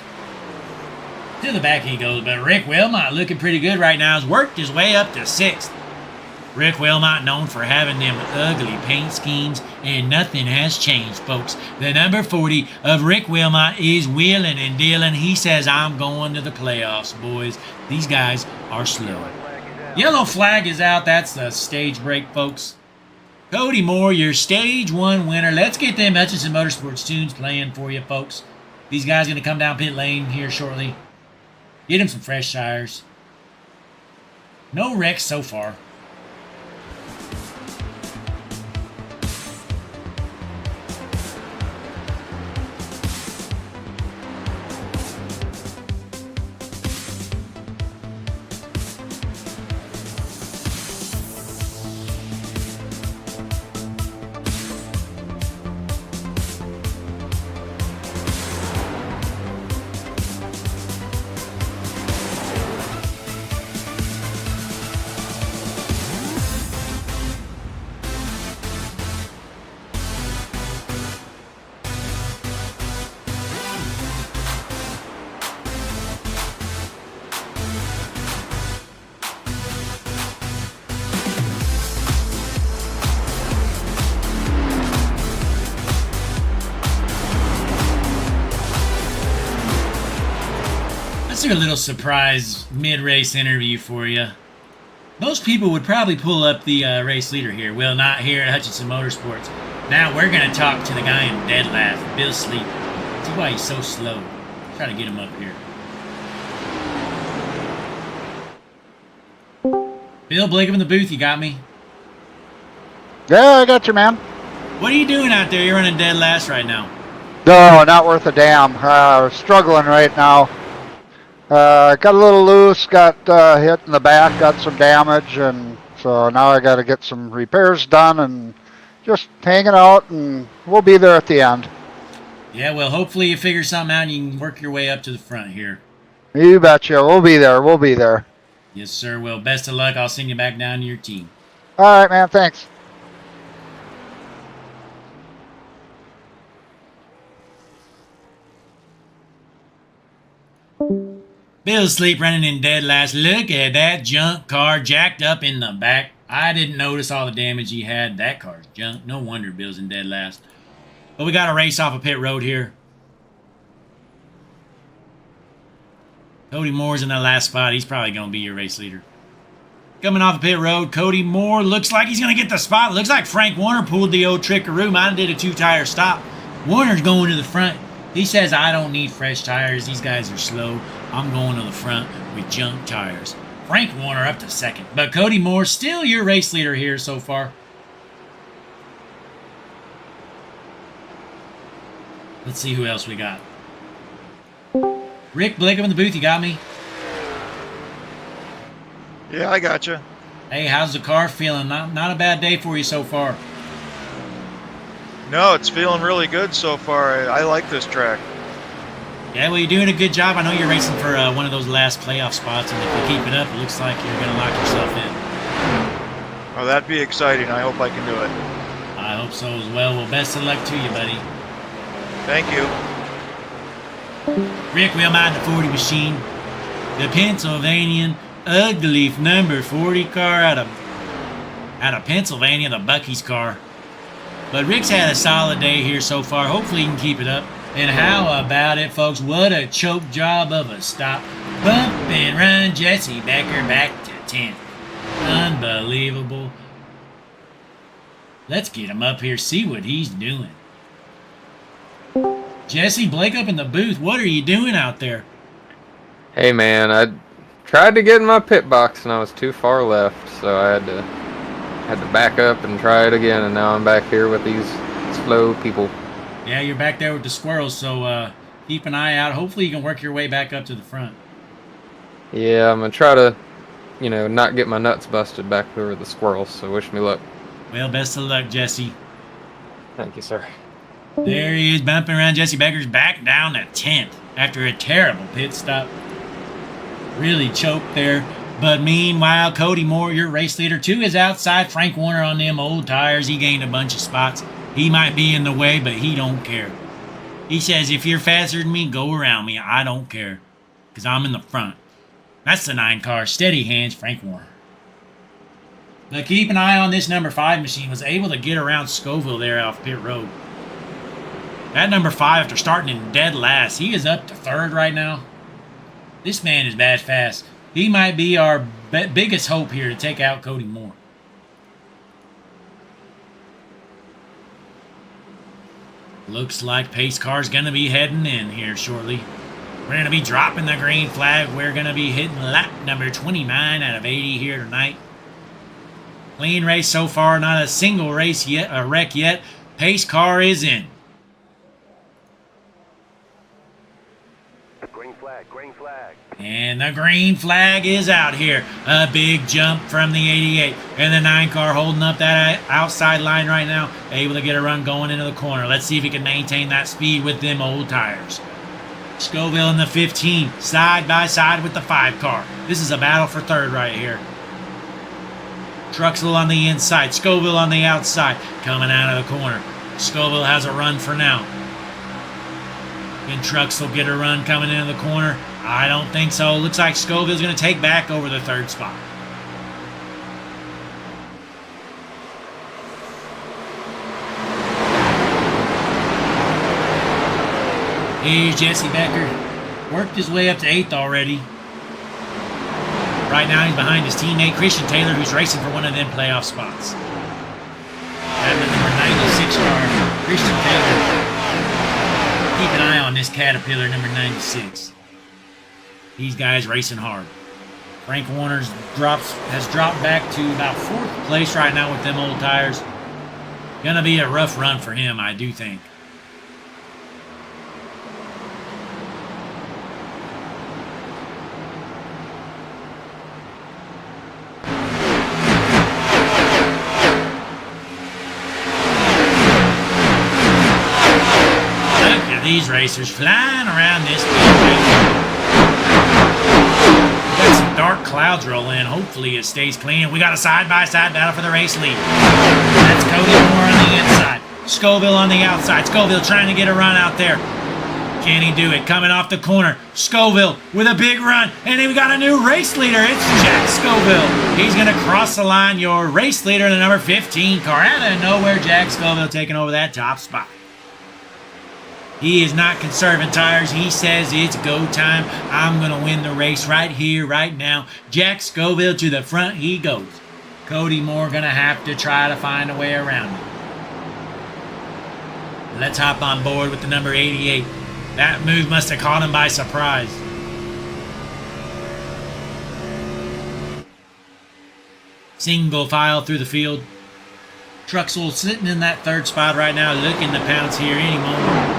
To the back he goes, but Rick Wilmot looking pretty good right now. Has worked his way up to 6th. Rick Wilmot known for having them ugly paint schemes, and nothing has changed, folks. The number 40 of Rick Wilmot is wheeling and dealing. He says, I'm going to the playoffs, boys. These guys are slow. Yellow flag is out. That's the stage break, folks. Cody Moore, your stage 1 winner. Let's get them Hutchinson Motorsports tunes playing for you, folks. These guys going to come down pit lane here shortly. Get him some fresh tires. No wrecks so far. Let's do a little surprise mid-race interview for you. Most people would probably pull up the race leader here. Well, not here at Hutchinson Motorsports. Now we're going to talk to the guy in dead last, Bill Sleep. See why he's so slow. Try to get him up here. Bill, Blake in the booth, you got me? Yeah, I got you, man. What are you doing out there? You're running dead last right now. No, not worth a damn. Struggling right now. Got a little loose, got hit in the back, got some damage, and so now I got to get some repairs done and just hanging out, and we'll be there at the end. Yeah, well, hopefully you figure something out and you can work your way up to the front here. You betcha. We'll be there. We'll be there. Yes, sir. Well, best of luck. I'll send you back down to your team. All right, man. Thanks. Bill Sleep running in dead last. Look at that junk car jacked up in the back. I didn't notice all the damage he had. That car's junk. No wonder Bill's in dead last. But we got to race off a pit road here. Cody Moore's in that last spot. He's probably going to be your race leader. Coming off the pit road, Cody Moore looks like he's going to get the spot. Looks like Frank Warner pulled the old trickaroo. Mine did a 2-tire stop. Warner's going to the front. He says, I don't need fresh tires. These guys are slow. I'm going to the front with junk tires. Frank Warner up to second. But Cody Moore, still your race leader here so far. Let's see who else we got. Rick Blake up in the booth. You got me? Yeah, I got you. Hey, how's the car feeling? Not a bad day for you so far. No, it's feeling really good so far. I like this track. Yeah, well, you're doing a good job. I know you're racing for one of those last playoff spots, and if you keep it up, it looks like you're going to lock yourself in. Oh, that'd be exciting. I hope I can do it. I hope so as well. Well, best of luck to you, buddy. Thank you. Rick Wilmot, the 40 machine. The Pennsylvanian Ugleaf number 40 car out of Pennsylvania, the Bucky's car. But Rick's had a solid day here so far. Hopefully he can keep it up. And how about it, folks? What a choke job of a stop. Bump and run Jesse Becker back to 10th. Unbelievable. Let's get him up here, see what he's doing. Jesse Blake up in the booth. What are you doing out there? Hey man, I tried to get in my pit box and I was too far left, so I had to back up and try it again, and now I'm back here with these slow people. Yeah, you're back there with the squirrels, so keep an eye out. Hopefully you can work your way back up to the front. Yeah, I'm gonna try to, not get my nuts busted back there with the squirrels, so wish me luck. Well, best of luck, Jesse. Thank you, sir. There he is, bumping around Jesse Becker's back down to 10th after a terrible pit stop. Really choked there. But meanwhile, Cody Moore, your race leader, too, is outside. Frank Warner on them old tires. He gained a bunch of spots. He might be in the way, but he don't care. He says, if you're faster than me, go around me. I don't care, because I'm in the front. That's the 9 car. Steady hands, Frank Warner. But keep an eye on this number 5 machine. Was able to get around Scoville there off pit road. That number 5, after starting in dead last, he is up to 3rd right now. This man is bad fast. He might be our biggest hope here to take out Cody Moore. Looks like pace car's going to be heading in here shortly. We're going to be dropping the green flag. We're going to be hitting lap number 29 out of 80 here tonight. Clean race so far. Not a single race yet, a wreck yet. Pace car is in. Green flag. And the green flag is out here. A big jump from the 88. And the 9 car holding up that outside line right now. Able to get a run going into the corner. Let's see if he can maintain that speed with them old tires. Scoville in the 15. Side by side with the 5 car. This is a battle for 3rd right here. Truxell on the inside. Scoville on the outside. Coming out of the corner. Scoville has a run for now. Can Truxell get a run coming into the corner? I don't think so. Looks like Scoville's going to take back over the 3rd spot. Here's Jesse Becker. Worked his way up to 8th already. Right now he's behind his teammate Christian Taylor, who's racing for one of them playoff spots. Having the number 96 car, Christian Taylor. Keep an eye on this Caterpillar number 96. These guys racing hard. Frank Warner's has dropped back to about 4th place right now with them old tires. Gonna be a rough run for him, I do think. These racers flying around this speedway. Got some dark clouds roll in. Hopefully it stays clean. We got a side-by-side battle for the race lead. That's Cody Moore on the inside. Scoville on the outside. Scoville trying to get a run out there. Can he do it? Coming off the corner. Scoville with a big run. And then we got a new race leader. It's Jack Scoville. He's going to cross the line. Your race leader, the number 15 car. Out of nowhere, Jack Scoville taking over that top spot. He is not conserving tires. He says it's go time. I'm going to win the race right here, right now. Jack Scoville to the front he goes. Cody Moore going to have to try to find a way around it. Let's hop on board with the number 88. That move must have caught him by surprise. Single file through the field. Truxell sitting in that third spot right now, looking to pounce here any moment.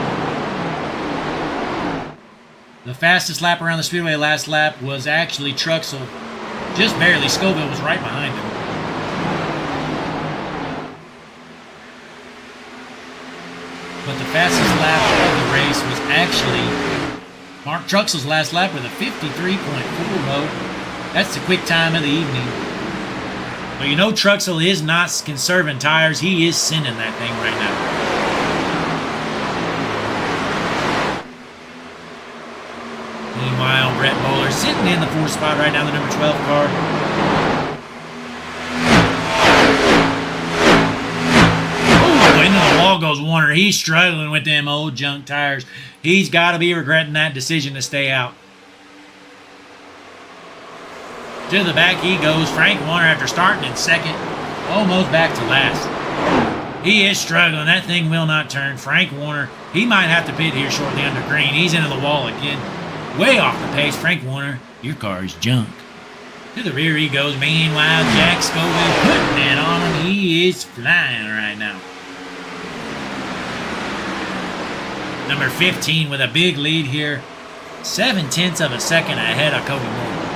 The fastest lap around the speedway last lap was actually Truxell. Just barely. Scoville was right behind him. But the fastest lap of the race was actually Mark Truxell's last lap with a 53.40. That's the quick time of the evening. But you know Truxell is not conserving tires. He is sending that thing right now. Meanwhile, Brett Bowler sitting in the fourth spot right now, the number 12 car. Oh, into the wall goes Warner. He's struggling with them old junk tires. He's got to be regretting that decision to stay out. To the back he goes. Frank Warner after starting in second. Almost back to last. He is struggling. That thing will not turn. Frank Warner, he might have to pit here shortly under green. He's into the wall again. Way off the pace. Frank Warner, your car is junk. To the rear he goes. Meanwhile, Jack Scoville putting it on him. He is flying right now. Number 15 with a big lead here. 0.7 of a second ahead of Cody Moore.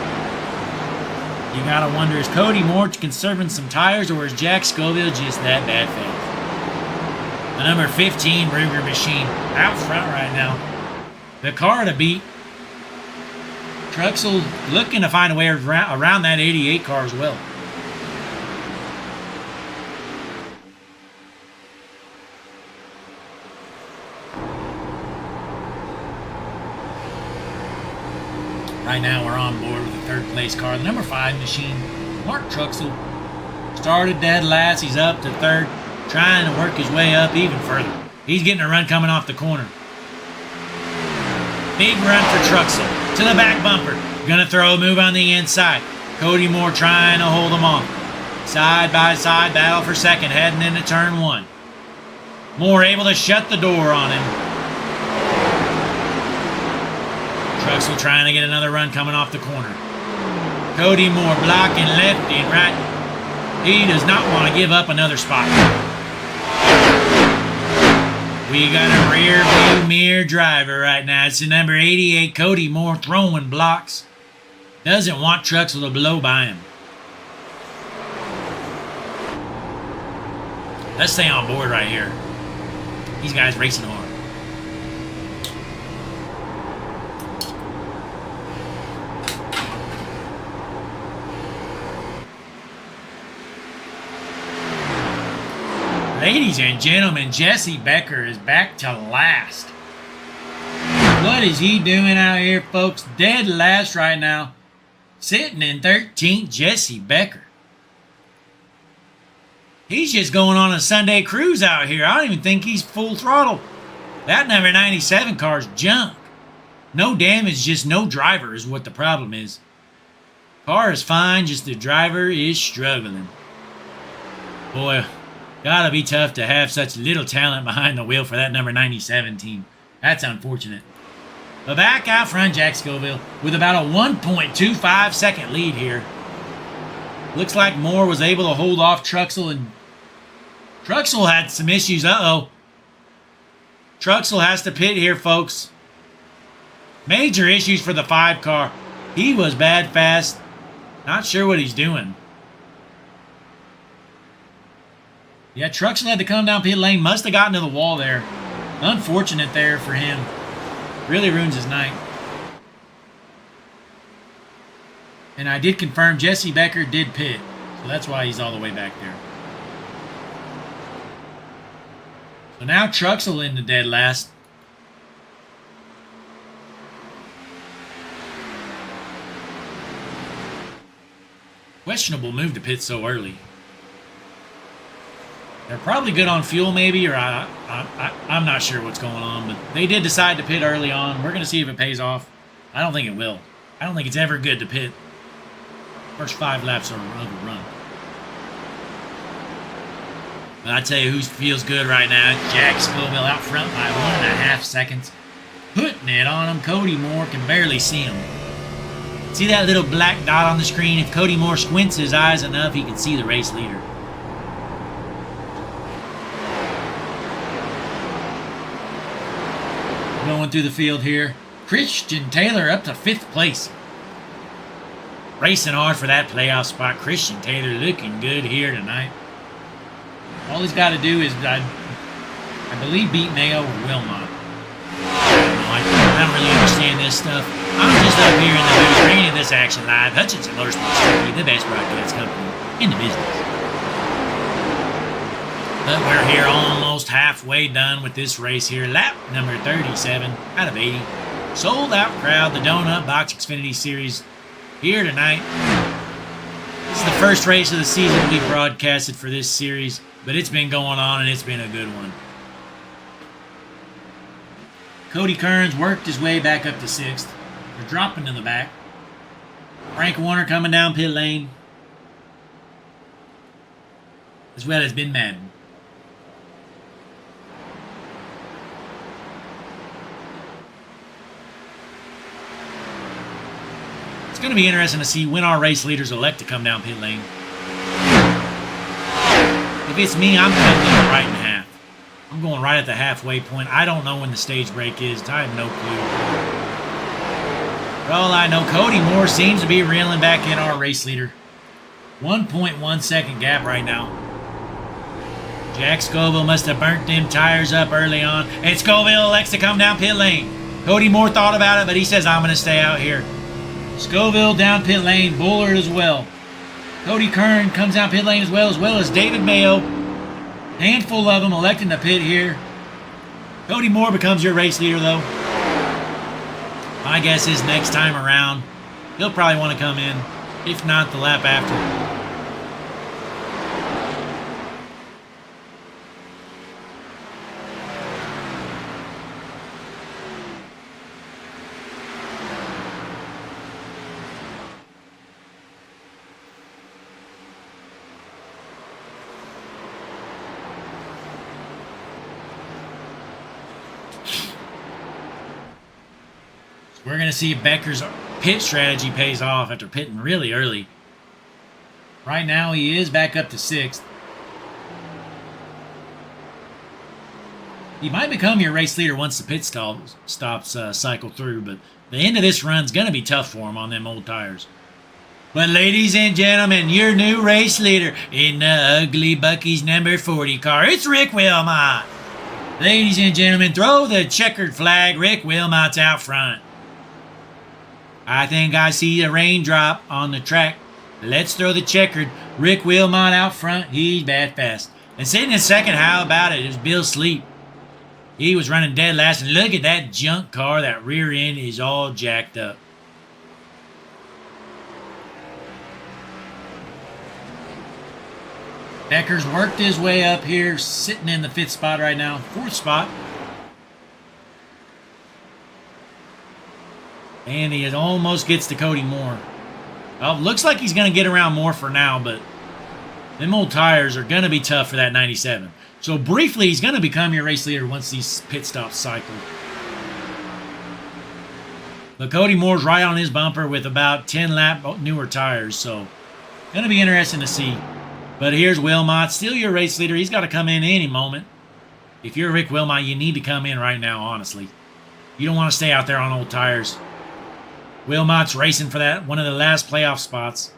You gotta wonder, is Cody Moore conserving some tires, or is Jack Scoville just that bad fast? The number 15 Ruger machine out front right now. The car to beat. Truxell looking to find a way around that 88 car as well. Right now we're on board with the third place car. The number 5 machine, Mark Truxell, started dead last. He's up to third, trying to work his way up even further. He's getting a run coming off the corner. Big run for Truxell. To the back bumper. Gonna throw a move on the inside. Cody Moore trying to hold him off. Side by side battle for second, heading into turn 1. Moore able to shut the door on him. Truxell trying to get another run coming off the corner. Cody Moore blocking left and right. He does not want to give up another spot. We got a rear view mirror driver right now. It's the number 88 Cody Moore throwing blocks. Doesn't want Truxell to blow by him. Let's stay on board right here. These guys racing hard. Ladies and gentlemen, Jesse Becker is back to last. What is he doing out here, folks? Dead last right now. Sitting in 13th, Jesse Becker. He's just going on a Sunday cruise out here. I don't even think he's full throttle. That number 97 car's junk. No damage, just no driver is what the problem is. Car is fine, just the driver is struggling. Boy, gotta be tough to have such little talent behind the wheel for that number 97 team. That's unfortunate. But back out front, Jack Scoville with about a 1.25 second lead here. Looks like Moore was able to hold off Truxell, and Truxell had some issues. Uh-oh. Truxell has to pit here, folks. Major issues for the 5 car. He was bad fast. Not sure what he's doing. Yeah, Truxell had to come down pit lane. Must have gotten to the wall there. Unfortunate there for him. Really ruins his night. And I did confirm Jesse Becker did pit. So that's why he's all the way back there. So now Truxell in the dead last. Questionable move to pit so early. They're probably good on fuel, maybe, or I'm not sure what's going on, but they did decide to pit early on. We're going to see if it pays off. I don't think it will. I don't think it's ever good to pit. First 5 laps of a run. But I tell you who feels good right now. Jack Scoville out front by 1.5 seconds. Putting it on him. Cody Moore can barely see him. See that little black dot on the screen? If Cody Moore squints his eyes enough, he can see the race leader. Going through the field here. Christian Taylor up to 5th place. Racing hard for that playoff spot. Christian Taylor looking good here tonight. All he's got to do is, I believe, beat Mayo or Wilmot. I don't really understand this stuff. I'm just up here in the booth bringing this action live. Hutchinson Motorsports Speedway, the best broadcast company in the business. But we're here almost halfway done with this race here. Lap number 37 out of 80. Sold out crowd, the Donut Box Xfinity Series here tonight. This is the first race of the season we broadcasted for this series, but it's been going on and it's been a good one. Cody Kearns worked his way back up to 6th. They're dropping to the back. Frank Warner coming down pit lane, as well as Ben Madden. It's going to be interesting to see when our race leaders elect to come down pit lane. If it's me, I'm cutting it right in half. I'm going right at the halfway point. I don't know when the stage break is. I have no clue. For all I know, Cody Moore seems to be reeling back in our race leader. 1.1 second gap right now. Jack Scoville must have burnt them tires up early on. And Scoville elects to come down pit lane. Cody Moore thought about it, but he says, I'm going to stay out here. Scoville down pit lane. Bullard as well. Cody Kern comes down pit lane as well as David Mayo. Handful of them electing to pit here. Cody Moore becomes your race leader, though. My guess is next time around, he'll probably want to come in. If not, the lap after. We're going to see if Becker's pit strategy pays off after pitting really early. Right now, he is back up to 6th. He might become your race leader once the pit stops cycle through, but the end of this run's going to be tough for him on them old tires. But ladies and gentlemen, your new race leader in the Ugly Bucky's number 40 car, it's Rick Wilmot. Ladies and gentlemen, throw the checkered flag. Rick Wilmot's out front. I think I see a raindrop on the track. Let's throw the checkered. Rick Wilmot out front. He's bad fast. And sitting in second, how about it? It was Bill Sleep. He was running dead last. And look at that junk car. That rear end is all jacked up. Becker's worked his way up here, sitting in the 5th spot right now. 4th spot. And he almost gets to Cody Moore. Well, looks like he's going to get around Moore for now, but them old tires are going to be tough for that 97. So briefly, he's going to become your race leader once these pit stops cycle. But Cody Moore's right on his bumper with about 10 lap newer tires, so going to be interesting to see. But here's Wilmot, still your race leader. He's got to come in any moment. If you're Rick Wilmot, you need to come in right now, honestly. You don't want to stay out there on old tires. Wilmot's racing for that one of the last playoff spots.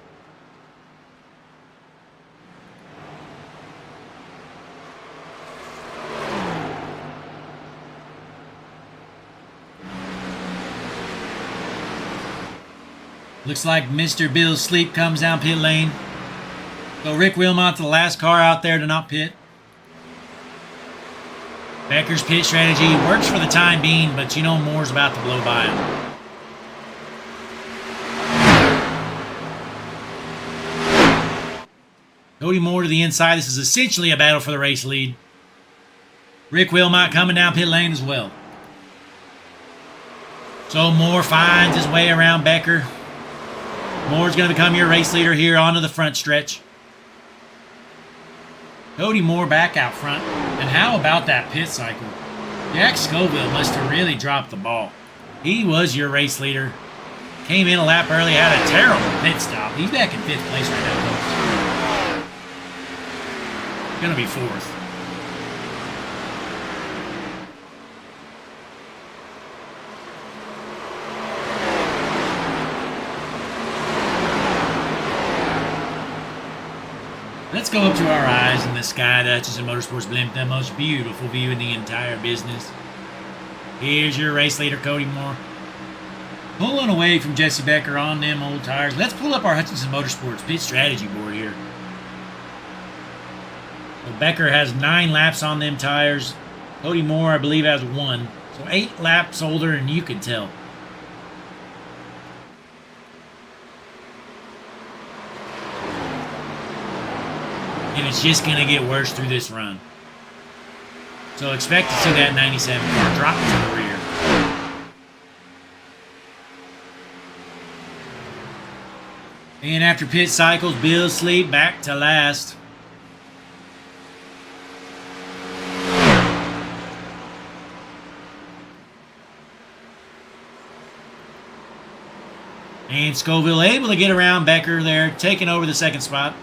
Looks like Mr. Bill Sleep comes down pit lane. So Rick Wilmot's the last car out there to not pit. Becker's pit strategy works for the time being, but you know Moore's about to blow by him. Cody Moore to the inside. This is essentially a battle for the race lead. Rick Wilmot coming down pit lane as well. So Moore finds his way around Becker. Moore's going to become your race leader here onto the front stretch. Cody Moore back out front. And how about that pit cycle? Jack Scoville must have really dropped the ball. He was your race leader. Came in a lap early, had a terrible pit stop. He's back in 5th place right now, folks. Gonna be 4th. Let's go up to our eyes in the Sky Duchess and Motorsports blimp, the most beautiful view in the entire business. Here's your race leader, Cody Moore. Pulling away from Jesse Becker on them old tires. Let's pull up our Hutchinson Motorsports pit strategy board here. So Becker has 9 laps on them tires. Cody Moore, I believe, has 1. So 8 laps older, and you can tell. And it's just going to get worse through this run. So expect to see that 97 car drop to the rear. And after pit cycles, Bill Sleep back to last. And Scoville able to get around Becker there, taking over the 2nd spot.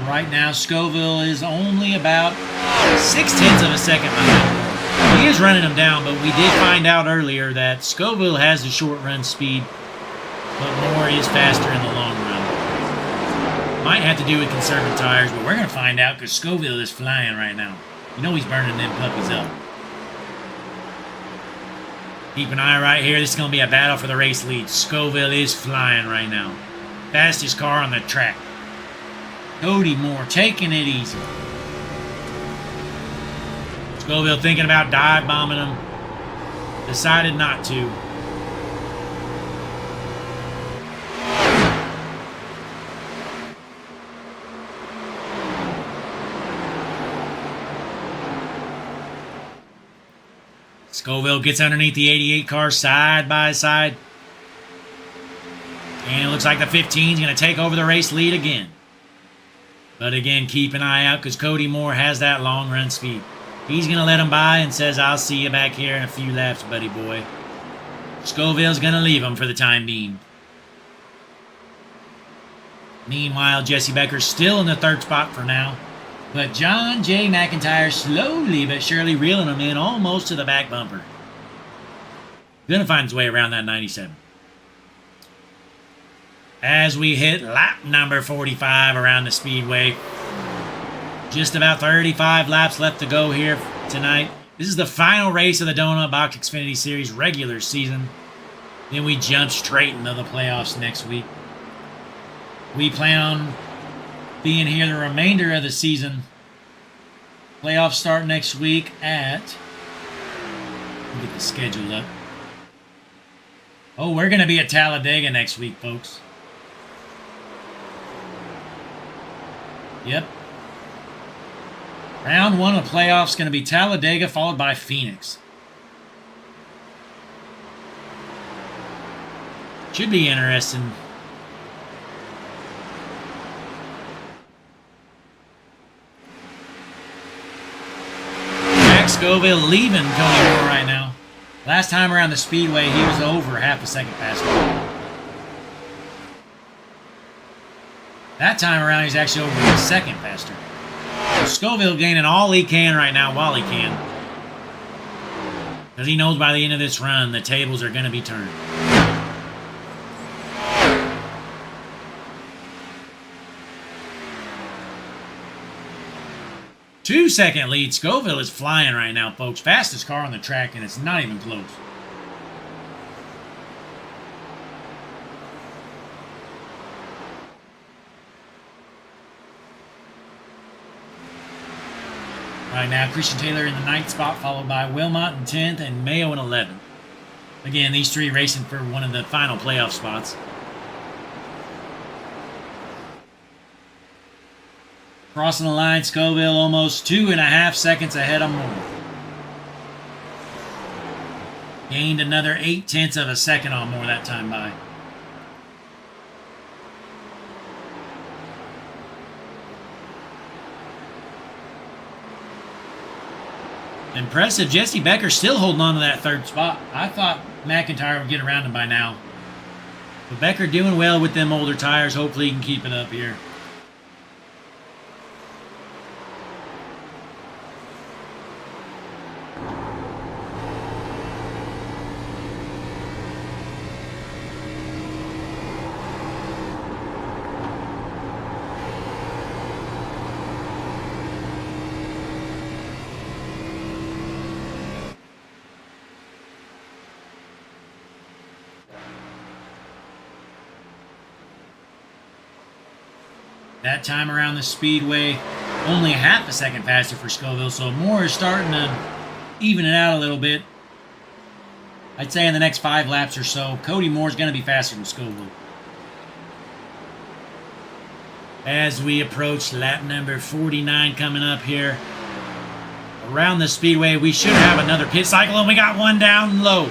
Right now, Scoville is only about 0.6 of a second behind Moore. He is running him down, but we did find out earlier that Scoville has the short run speed, but Moore is faster in the long run. Might have to do with conserving tires, but we're going to find out because Scoville is flying right now. You know he's burning them puppies up. Keep an eye right here. This is going to be a battle for the race lead. Scoville is flying right now. Fastest car on the track. Cody Moore taking it easy. Scoville thinking about dive bombing him. Decided not to. Scoville gets underneath the 88 car side by side. And it looks like the 15 is going to take over the race lead again. But again, keep an eye out because Cody Moore has that long run speed. He's going to let him by and says, I'll see you back here in a few laps, buddy boy. Scoville's going to leave him for the time being. Meanwhile, Jesse Becker's still in the 3rd spot for now. But John J. McIntyre slowly but surely reeling him in almost to the back bumper. Going to find his way around that 97. As we hit lap number 45 around the Speedway. Just about 35 laps left to go here tonight. This is the final race of the Donut Box Xfinity Series regular season. Then we jump straight into the playoffs next week. We plan on being here the remainder of the season. Playoffs start next week at... Let me get the schedule up. Oh, we're going to be at Talladega next week, folks. Yep. Round 1 of playoffs is going to be Talladega, followed by Phoenix. Should be interesting. Jack Scoville leaving Cody Moore right now. Last time around the Speedway, he was over half a second faster. That time around, he's actually over a second faster. So Scoville gaining all he can right now while he can. Because he knows by the end of this run, the tables are going to be turned. Two-second lead. Scoville is flying right now, folks. Fastest car on the track, and it's not even close. Right now, Christian Taylor in the 9th spot, followed by Wilmot in 10th and Mayo in 11th. Again, these three racing for one of the final playoff spots. Crossing the line, Scoville almost 2.5 seconds ahead of Moore. Gained another 0.8 of a second on Moore that time by. Impressive. Jesse Becker still holding on to that third spot. I thought McIntyre would get around him by now. But Becker doing well with them older tires. Hopefully he can keep it up here. That time around the speedway, only 0.5 second faster for Scoville, so Moore is starting to even it out a little bit. I'd say in the next 5 laps or so, Cody Moore's going to be faster than Scoville. As we approach lap number 49 coming up here, around the speedway, we should have another pit cycle, and we got one down low.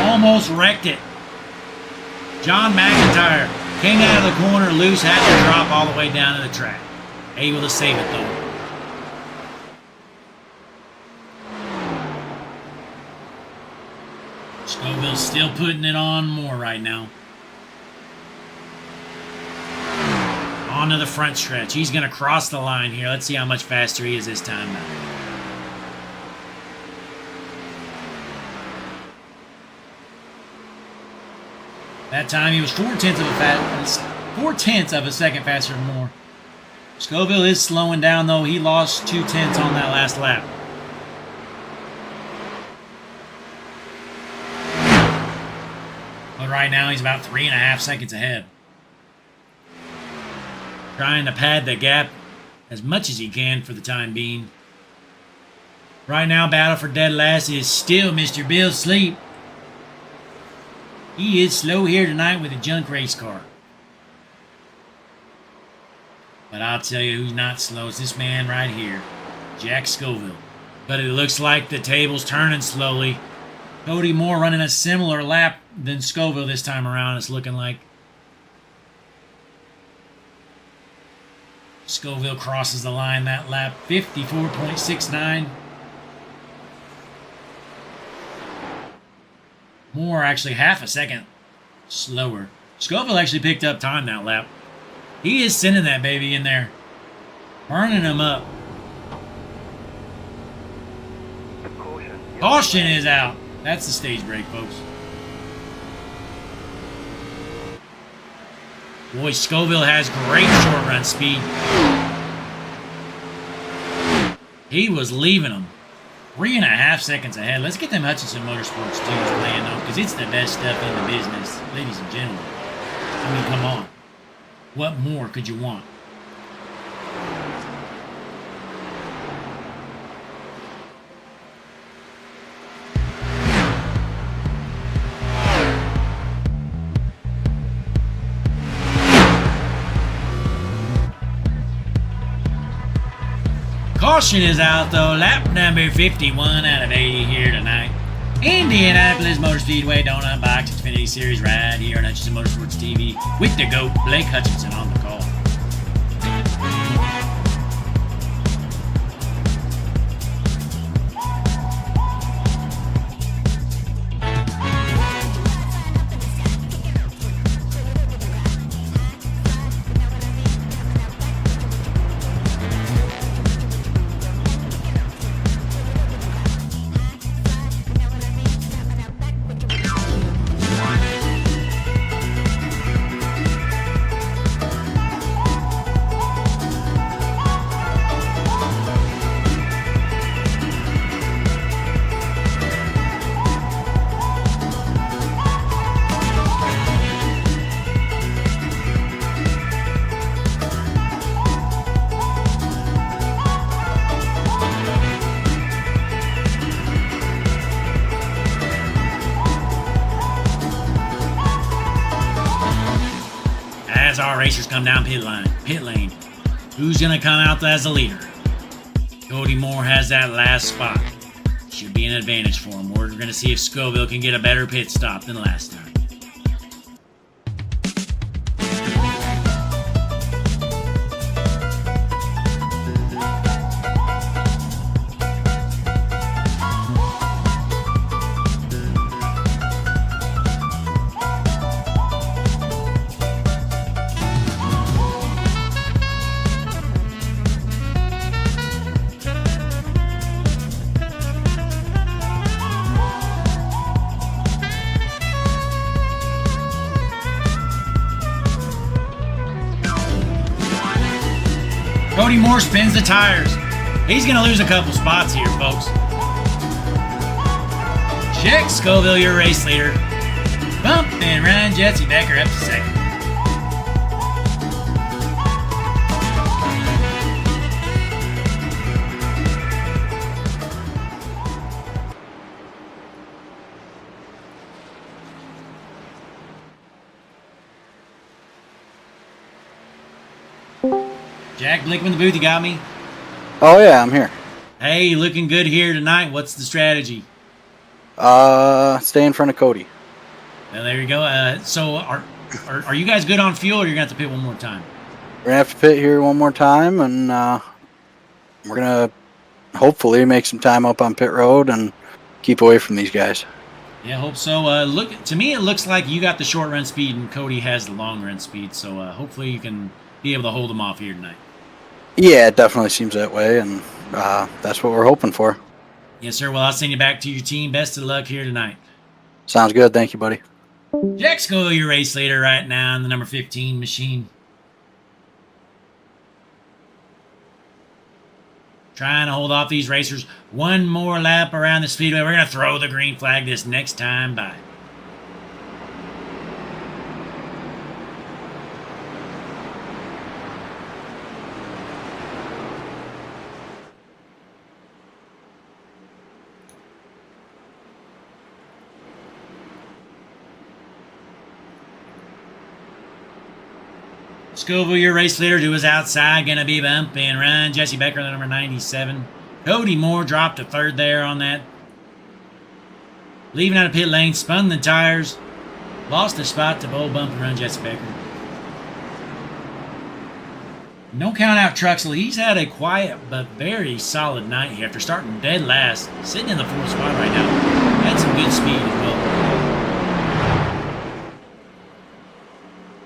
Almost wrecked it. John McIntyre came out of the corner loose, had to drop all the way down to the track. Able to save it though. Scoville's still putting it on Moore right now. On to the front stretch. He's going to cross the line here. Let's see how much faster he is this time now. That time he was 0.4 of a second faster than Moore. Scoville is slowing down though. He lost 0.2 on that last lap. But right now he's about 3.5 seconds ahead. Trying to pad the gap as much as he can for the time being. Right now, battle for dead last is still Mr. Bill Sleep. He is slow here tonight with a junk race car. But I'll tell you who's not slow. It's this man right here, Jack Scoville. But it looks like the table's turning slowly. Cody Moore running a similar lap than Scoville this time around, it's looking like. Scoville crosses the line that lap, 54.69. Moore actually 0.5 second slower. Scoville actually picked up time that lap. He is sending that baby in there. Burning him up. Caution is out. That's the stage break, folks. Boy, Scoville has great short run speed. He was leaving him 3.5 seconds ahead. Let's get them Hutchinson Motorsports teams playing though, because it's the best stuff in the business, ladies and gentlemen. I mean, come on. What more could you want? Caution is out though. Lap number 51 out of 80 here tonight. Indianapolis Motor Speedway Donut Box Xfinity Series right here on Hutchinson Motorsports TV with the GOAT, Blake Hutchinson, on the call. racers come down pit lane. Who's going to come out as the leader? Cody Moore has that last spot. Should be an advantage for him. We're going to see if Scoville can get a better pit stop than last time. Cody Moore spins the tires. He's going to lose a couple spots here, folks. Check Scoville, your race leader. Bump and run Jesse Becker up to second. Jack Blickman, the booth, you got me? Oh yeah, I'm here. Hey, looking good here tonight. What's the strategy? Stay in front of Cody. Well, there you go. So are you guys good on fuel, or you're going to have to pit one more time? We're gonna have to pit here one more time, and we're gonna hopefully make some time up on pit road and keep away from these guys. Yeah, hope so. Look, to me, it looks like you got the short run speed and Cody has the long run speed. So hopefully you can be able to hold them off here tonight. Yeah, it definitely seems that way, and that's what we're hoping for. Yes, sir. Well, I'll send you back to your team. Best of luck here tonight. Sounds good. Thank you, buddy. Jack Scoville, your race leader right now in the number 15 machine. Trying to hold off these racers. One more lap around the speedway. We're going to throw the green flag this next time by. Scoville, your race leader, to his outside, going to be bump and run. Jesse Becker, the number 97. Cody Moore dropped to third there on that. Leaving out of pit lane, spun the tires. Lost the spot to bowl bump and run Jesse Becker. No count out Truxell. He's had a quiet but very solid night here after starting dead last. Sitting in the fourth spot right now. Had some good speed as well.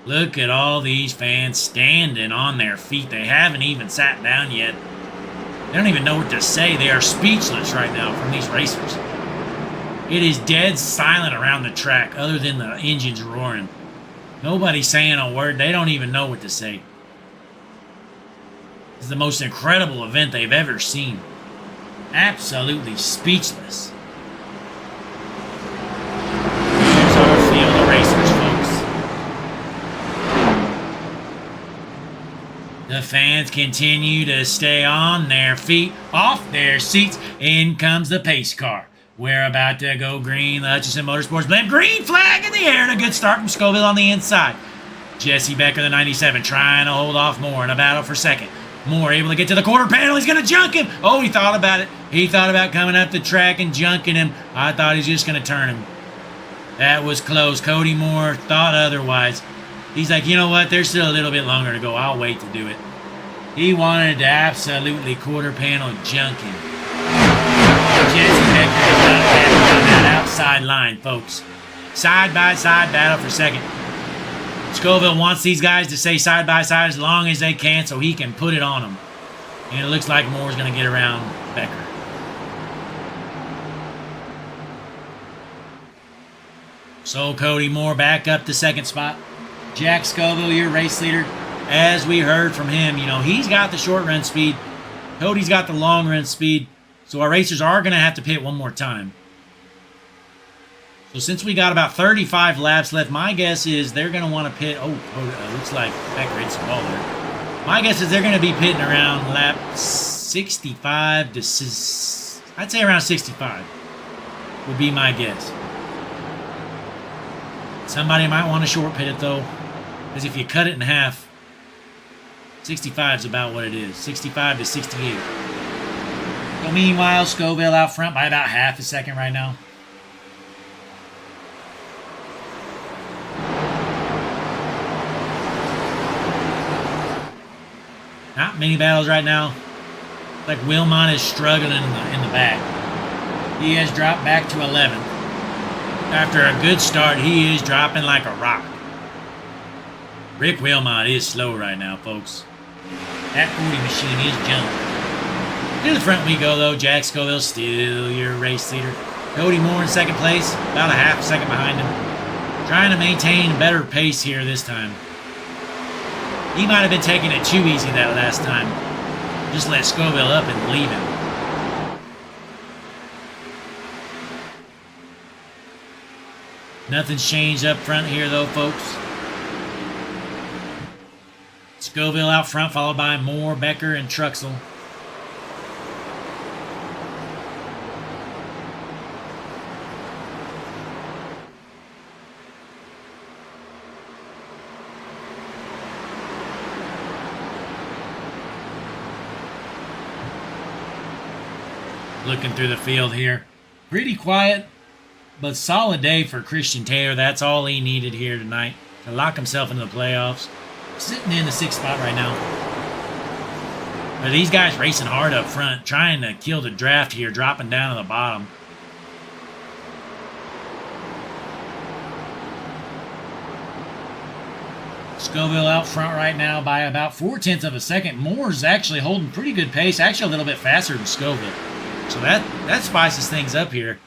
Look at all these fans standing on their feet. They haven't even sat down yet. They don't even know what to say. They are speechless right now from these racers. It is dead silent around the track other than the engines roaring. Nobody's saying a word. They don't even know what to say. This is the most incredible event they've ever seen. Absolutely speechless. Here's our field of racers, folks. The fans continue to stay on their feet, off their seats. In comes the pace car. We're about to go green. The Hutchinson Motorsports blame. Green flag in the air and a good start from Scoville on the inside. Jesse Becker, the 97, trying to hold off Moore in a battle for second. Moore able to get to the quarter panel. He's going to junk him. Oh, he thought about it. He thought about coming up the track and junking him. I thought he was just going to turn him. That was close. Cody Moore thought otherwise. He's like, you know what? There's still a little bit longer to go. I'll wait to do it. He wanted to absolutely quarter panel junk him. Jesse Becker is not happy on that outside line, folks. Side-by-side battle for second. Scoville wants these guys to stay side-by-side as long as they can so he can put it on them. And it looks like Moore's going to get around Becker. So Cody Moore back up to second spot. Jack Scoville, your race leader. As we heard from him, you know, he's got the short run speed. Cody's got the long run speed. So our racers are going to have to pit one more time. So since we got about 35 laps left, my guess is they're going to want to pit. Looks like Becker hit some ball there. My guess is they're going to be pitting around lap 65 to, I'd say around 65 would be my guess. Somebody might want to short pit it though, because if you cut it in half, 65 is about what it is. 65 to 68. So meanwhile, Scoville out front by about half a second right now. Not many battles right now. Like Wilmot is struggling in the back. He has dropped back to 11th. After a good start, he is dropping like a rock. Rick Wilmot is slow right now, folks. That 40 machine is jumping. To the front we go, though. Jack Scoville still your race leader. Cody Moore in second place, about a half a second behind him. Trying to maintain a better pace here this time. He might have been taking it too easy that last time. Just let Scoville up and leave him. Nothing's changed up front here, though, folks. Scoville out front, followed by Moore, Becker, and Truxell. Looking through the field here. Pretty quiet, but solid day for Christian Taylor. That's all he needed here tonight to lock himself into the playoffs. Sitting in the 6th spot right now. But these guys racing hard up front, trying to kill the draft here, dropping down to the bottom. Scoville out front right now by about 0.4 of a second. Moore's actually holding pretty good pace, actually a little bit faster than Scoville. So that spices things up here.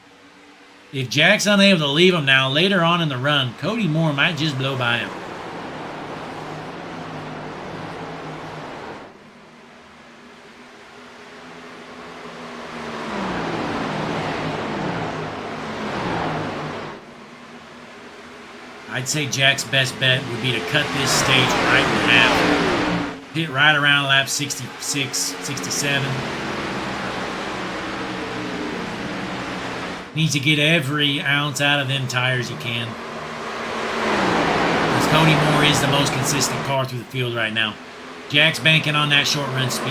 If Jack's unable to leave him now, later on in the run, Cody Moore might just blow by him. I'd say Jack's best bet would be to cut this stage right in half. Hit right around lap 66, 67. Needs to get every ounce out of them tires he can. Because Cody Moore is the most consistent car through the field right now. Jack's banking on that short run speed.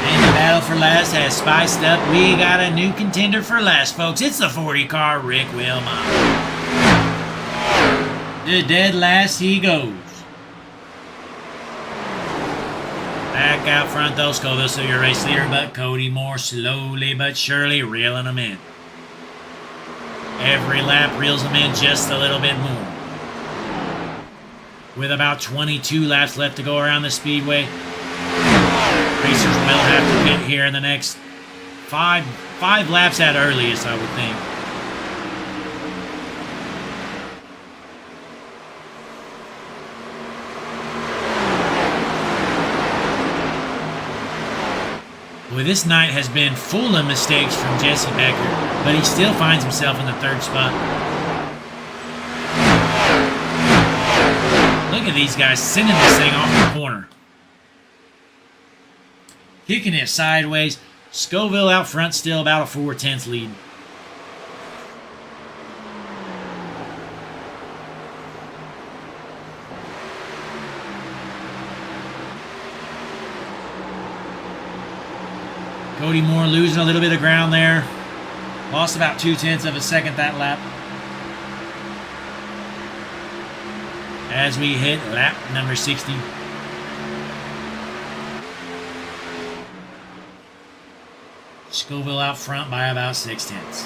And the battle for last has spiced up. We got a new contender for last, folks. It's the 40 car, Rick Wilmot. The dead last he goes. Back out front, though, Scoville still your race leader, but Cody Moore slowly but surely reeling them in. Every lap reels them in just a little bit more. With about 22 laps left to go around the speedway, racers will have to pit here in the next five laps at earliest, I would think. Well, this night has been full of mistakes from Jesse Becker, but he still finds himself in the 3rd spot. Look at these guys sending this thing off the corner. Kicking it sideways. Scoville out front still about a 4/10 lead. Cody Moore losing a little bit of ground there. Lost about 0.2 of a second that lap. As we hit lap number 60. Scoville out front by about 0.6.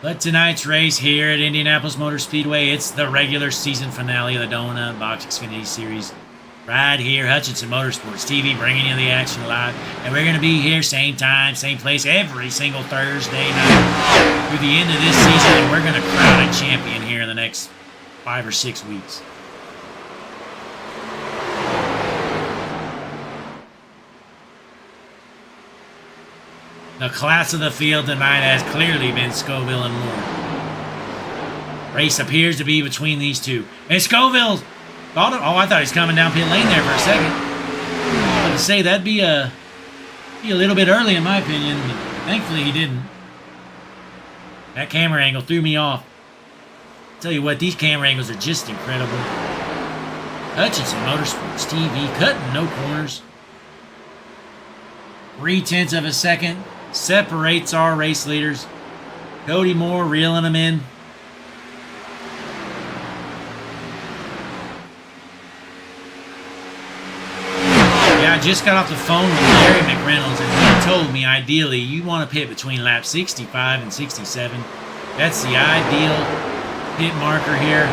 But tonight's race here at Indianapolis Motor Speedway, it's the regular season finale of the Donut Box Xfinity Series. Right here, Hutchinson Motorsports TV, bringing you the action live. And we're going to be here same time, same place, every single Thursday night through the end of this season. And we're going to crown a champion here in the next 5 or 6 weeks. The class of the field tonight has clearly been Scoville and Moore. Race appears to be between these two. And Scoville... Oh, I thought he was coming down pit lane there for a second. I was going to say, that'd be a little bit early in my opinion, but thankfully he didn't. That camera angle threw me off. Tell you what, these camera angles are just incredible. Hutchinson Motorsports TV, cutting no corners. 0.3 of a second separates our race leaders. Cody Moore reeling them in. Yeah, I just got off the phone with Larry McReynolds, and he told me ideally you want to pit between lap 65 and 67. That's the ideal pit marker here.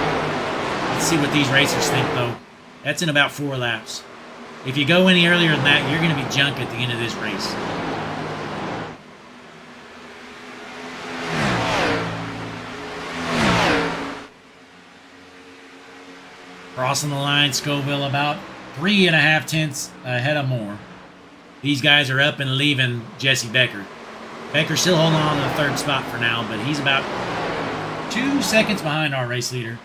Let's see what these racers think, though. That's in about 4 laps. If you go any earlier than that, you're going to be junk at the end of this race. Crossing the line, Scoville about 3.5 tenths ahead of Moore. These guys are up and leaving Jesse Becker. Becker's still holding on to the 3rd spot for now, but he's about 2 seconds behind our race leader.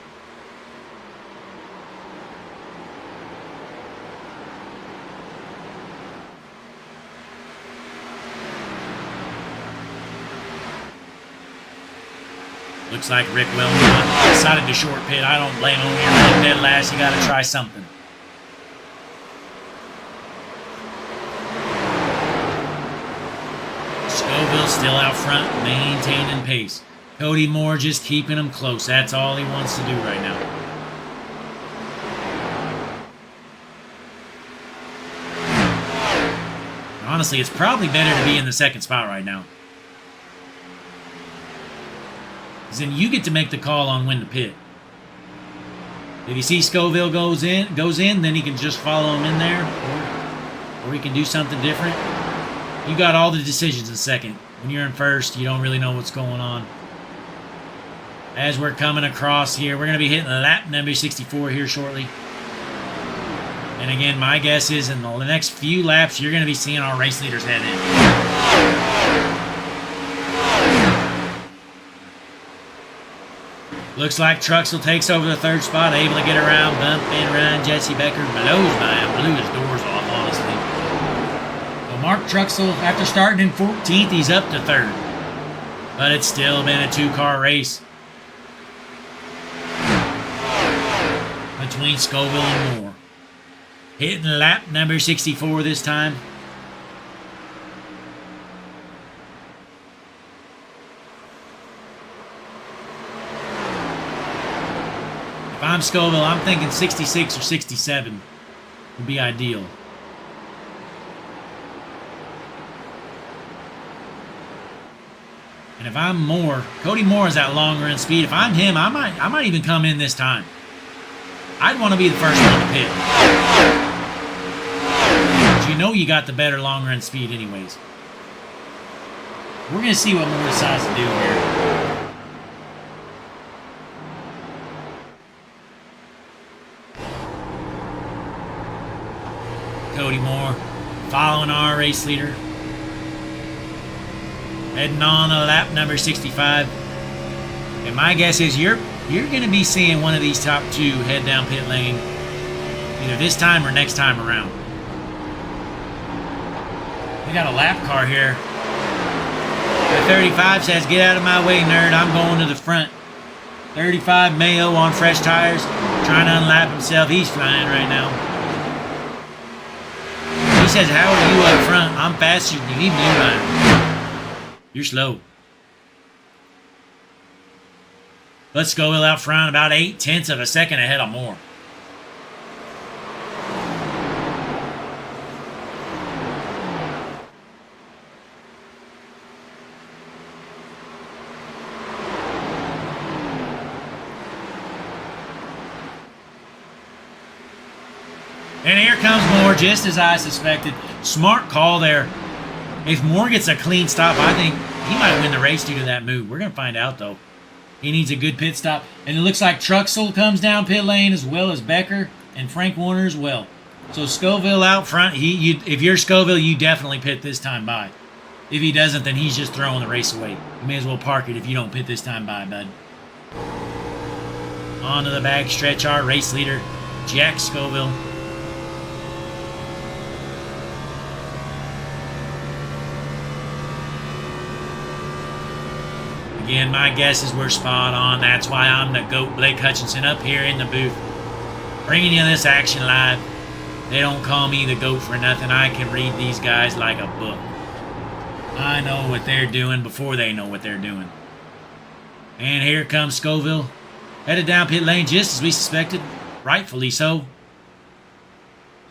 Looks like Rick Wellman decided to short pit. I don't blame him. You're running dead last. You got to try something. Scoville still out front, maintaining pace. Cody Moore just keeping him close. That's all he wants to do right now. Honestly, it's probably better to be in the 2nd spot right now. Because then you get to make the call on when to pit. If you see Scoville goes in, then he can just follow him in there, or he can do something different. You got all the decisions in 2nd. When you're in 1st, you don't really know what's going on. As we're coming across here, we're going to be hitting lap number 64 here shortly. And again, my guess is in the next few laps, you're going to be seeing our race leaders head in. Looks like Truxell takes over the 3rd spot, able to get around, bump and run. Jesse Becker blows by him, blew his doors off, honestly. So Mark Truxell, after starting in 14th, he's up to 3rd. But it's still been a 2-car race between Scoville and Moore. Hitting lap number 64 this time. If I'm Scoville, I'm thinking 66 or 67 would be ideal. And if I'm Moore, Cody Moore is that long run speed. If I'm him, I might even come in this time. I'd want to be the first one to pit. But you know you got the better long run speed anyways. We're going to see what Moore decides to do here. Cody Moore following our race leader. Heading on to lap number 65. And my guess is you're going to be seeing one of these top 2 head down pit lane either this time or next time around. We got a lap car here. The 35 says, "Get out of my way, nerd. I'm going to the front." 35 Mayo on fresh tires, trying to unlap himself. He's flying right now. He says, "How are you up front? I'm faster than you. Leave me behind. You're slow." Let's go out front, about 0.8 of a second ahead of Moore. And here comes Moore, just as I suspected. Smart call there. If Moore gets a clean stop, I think he might win the race due to that move. We're going to find out, though. He needs a good pit stop. And it looks like Truxell comes down pit lane as well as Becker and Frank Warner as well. So Scoville out front. If you're Scoville, you definitely pit this time by. If he doesn't, then he's just throwing the race away. You may as well park it if you don't pit this time by, bud. On to the back stretch, our race leader, Jack Scoville. Again, my guesses were spot on. That's why I'm the GOAT, Blake Hutchinson, up here in the booth, bringing you this action live. They don't call me the GOAT for nothing. I can read these guys like a book. I know what they're doing before they know what they're doing. And here comes Scoville, headed down pit lane just as we suspected, rightfully so.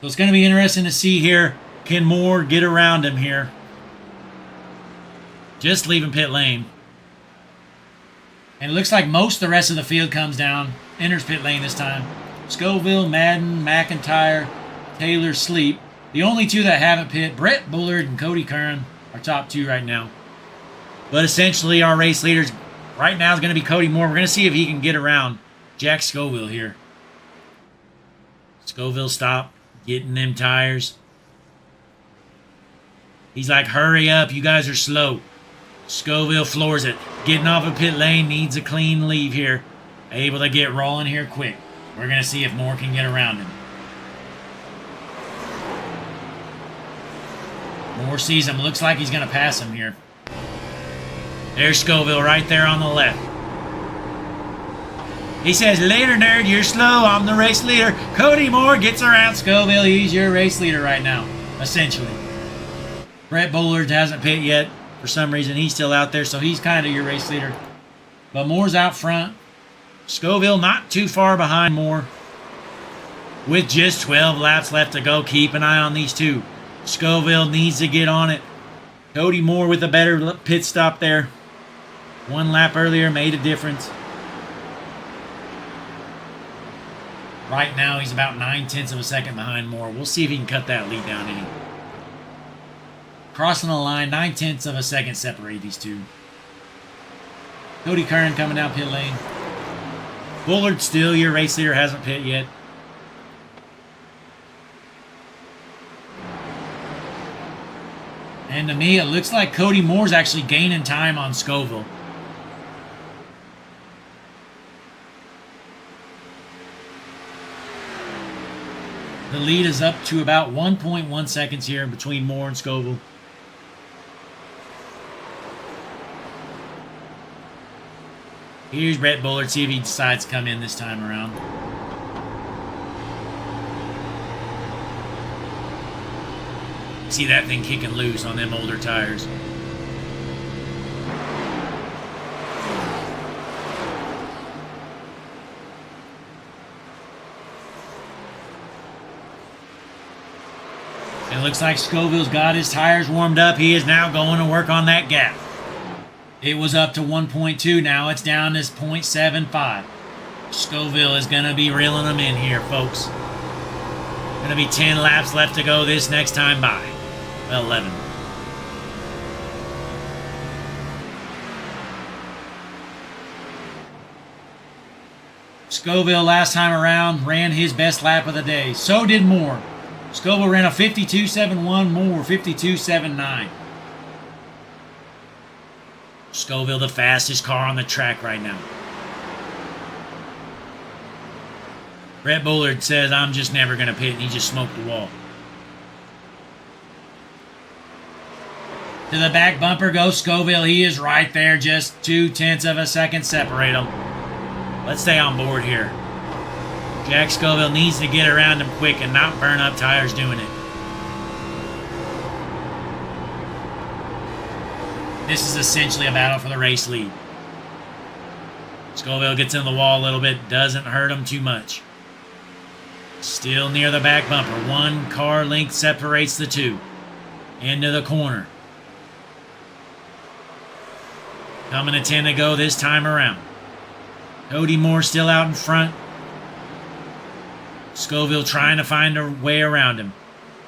So it's going to be interesting to see here, can Moore get around him here? Just leaving pit lane. And it looks like most of the rest of the field comes down, enters pit lane this time. Scoville, Madden, McIntyre, Taylor, Sleep. The only two that haven't pit, Brett Bullard and Cody Curran, our top two right now. But essentially our race leaders right now is going to be Cody Moore. We're going to see if he can get around Jack Scoville here. Scoville stop, getting them tires. He's like, hurry up, you guys are slow. Scoville floors it. Getting off of pit lane, needs a clean leave here. Able to get rolling here quick. We're going to see if Moore can get around him. Moore sees him. Looks like he's going to pass him here. There's Scoville right there on the left. He says, later, nerd, you're slow. I'm the race leader. Cody Moore gets around Scoville. He's your race leader right now, essentially. Brett Bullard hasn't pit yet. For some reason, he's still out there, so he's kind of your race leader. But Moore's out front. Scoville not too far behind Moore. With just 12 laps left to go, keep an eye on these two. Scoville needs to get on it. Cody Moore with a better pit stop there. 1 lap earlier made a difference. Right now, he's about 9/10 of a second behind Moore. We'll see if he can cut that lead down any. Crossing the line, 9/10 of a second separate these two. Cody Curran coming down pit lane. Bullard still your race leader, hasn't pit yet. And to me, it looks like Cody Moore's actually gaining time on Scoville. The lead is up to about 1.1 seconds here between Moore and Scoville. Here's Brett Bullard. See if he decides to come in this time around. See that thing kicking loose on them older tires. It looks like Scoville's got his tires warmed up. He is now going to work on that gap. It was up to 1.2. Now it's down to 0.75. Scoville is going to be reeling them in here, folks. Going to be 10 laps left to go this next time by. Well, 11. Scoville last time around ran his best lap of the day. So did Moore. Scoville ran a 52.71, Moore 52.79. Scoville the fastest car on the track right now. Brett Bullard says, I'm just never going to pit, and he just smoked the wall. To the back bumper goes Scoville. He is right there, just 0.2 of a second separate them. Let's stay on board here. Jack Scoville needs to get around him quick and not burn up tires doing it. This is essentially a battle for the race lead. Scoville gets in the wall a little bit. Doesn't hurt him too much. Still near the back bumper. 1 car length separates the two. Into the corner. Coming to 10 to go this time around. Cody Moore still out in front. Scoville trying to find a way around him.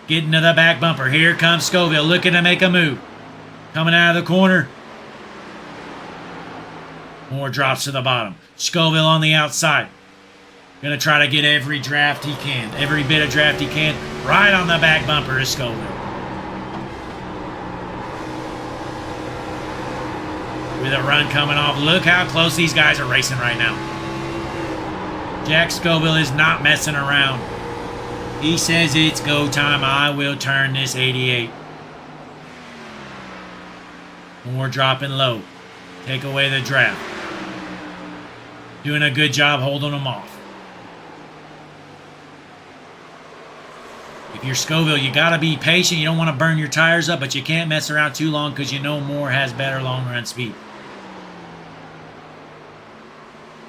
Getting to the back bumper. Here comes Scoville looking to make a move. Coming out of the corner. Moore drops to the bottom. Scoville on the outside. Going to try to get every draft he can. Every bit of draft he can. Right on the back bumper is Scoville. With a run coming off. Look how close these guys are racing right now. Jack Scoville is not messing around. He says it's go time. I will turn this 88. Moore dropping low. Take away the draft. Doing a good job holding them off. If you're Scoville, you got to be patient. You don't want to burn your tires up, but you can't mess around too long because you know Moore has better long run speed.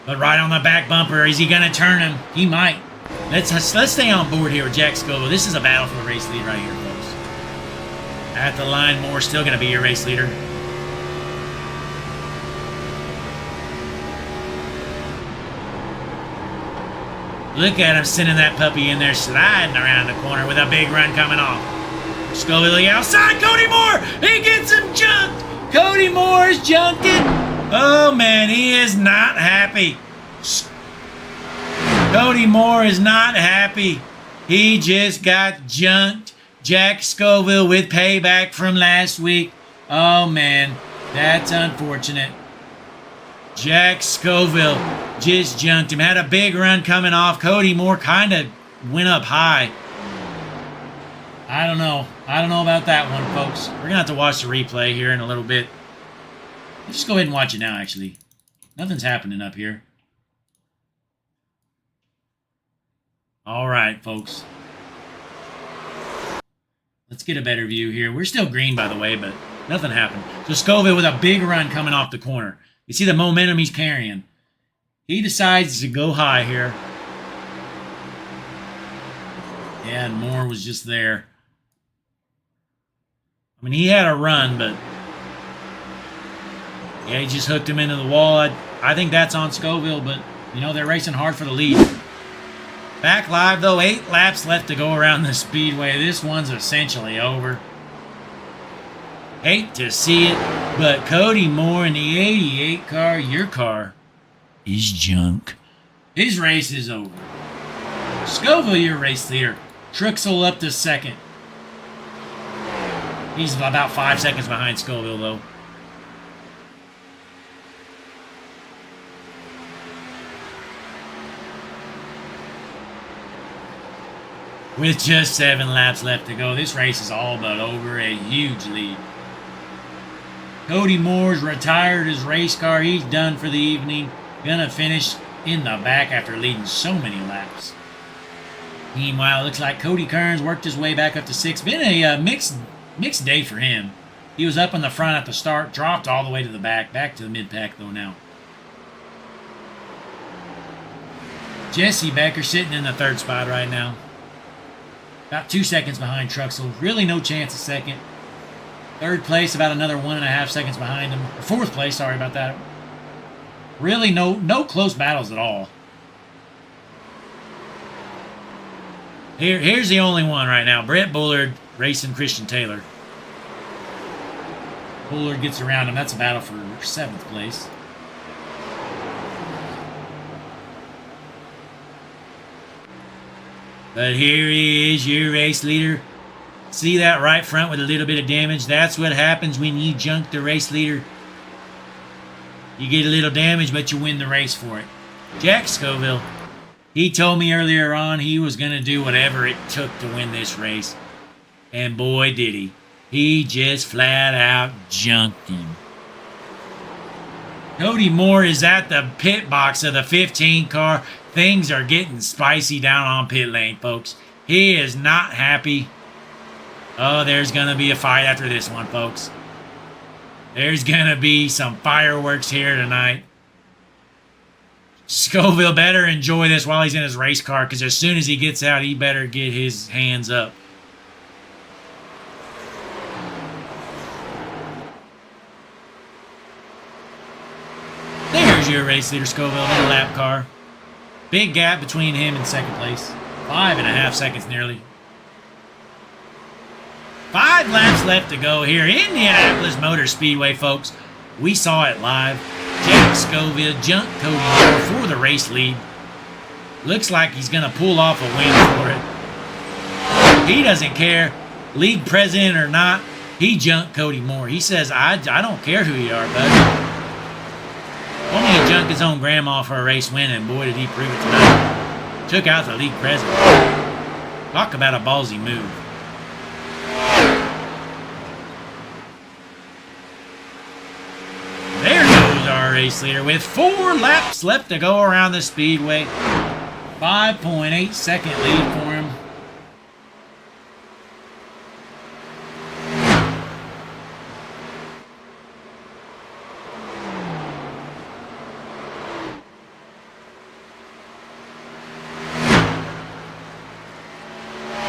But right on the back bumper, is he going to turn him? He might. Let's stay on board here with Jack Scoville. This is a battle for the race lead right here, folks. At the line, Moore's still going to be your race leader. Look at him sending that puppy in there, sliding around the corner with a big run coming off. Scoville outside, Cody Moore! He gets him junked! Cody Moore's junked it! Oh man, he is not happy. Cody Moore is not happy. He just got junked. Jack Scoville with payback from last week. Oh man, that's unfortunate. Jack Scoville just junked him. Had a big run coming off. Cody Moore kind of went up high. I don't know. I don't know about that one, folks. We're going to have to watch the replay here in a little bit. Let's just go ahead and watch it now, actually. Nothing's happening up here. All right, folks. Let's get a better view here. We're still green, by the way, but nothing happened. So Scoville with a big run coming off the corner. You see the momentum he's carrying. He decides to go high here. Yeah, and Moore was just there. I mean, he had a run, but yeah, he just hooked him into the wall. I think that's on Scoville, but, you know, they're racing hard for the lead. Back live, though, 8 laps left to go around the speedway. This one's essentially over. Hate to see it, but Cody Moore in the 88 car, your car, is junk. His race is over. Scoville, your race leader. Truxell up to second. He's about 5 seconds behind Scoville, though. With just 7 laps left to go, this race is all but over. A huge lead. Cody Moore's retired his race car. He's done for the evening. Gonna finish in the back after leading so many laps. Meanwhile, it looks like Cody Kearns worked his way back up to 6th. Been a mixed day for him. He was up in the front at the start, dropped all the way to the back. Back to the mid-pack, though, now. Jesse Becker sitting in the 3rd spot right now. About 2 seconds behind Truxell. Really no chance of second. 3rd place, about another 1.5 seconds behind him. 4th place, sorry about that. Really no close battles at all. Here's the only one right now. Brett Bullard racing Christian Taylor. Bullard gets around him. That's a battle for 7th place. But here he is, your race leader. See that right front with a little bit of damage? That's what happens when you junk the race leader. You get a little damage, but you win the race for it. Jack Scoville, he told me earlier on he was going to do whatever it took to win this race. And boy, did he. He just flat out junked him. Cody Moore is at the pit box of the 15 car. Things are getting spicy down on pit lane, folks. He is not happy. Oh, there's going to be a fight after this one, folks. There's going to be some fireworks here tonight. Scoville better enjoy this while he's in his race car, because as soon as he gets out, he better get his hands up. There's your race leader, Scoville, in a lap car. Big gap between him and 2nd place. 5.5 seconds nearly. 5 laps left to go here. Indianapolis Motor Speedway, folks. We saw it live. Jack Scoville jumped Cody Moore for the race lead. Looks like he's going to pull off a win for it. He doesn't care, league president or not. He jumped Cody Moore. He says, I don't care who you are, bud. Only he junked his own grandma for a race win, and boy, did he prove it tonight. Took out the league president. Talk about a ballsy move. There our race leader with 4 laps left to go around the speedway. 5.8 second lead for him.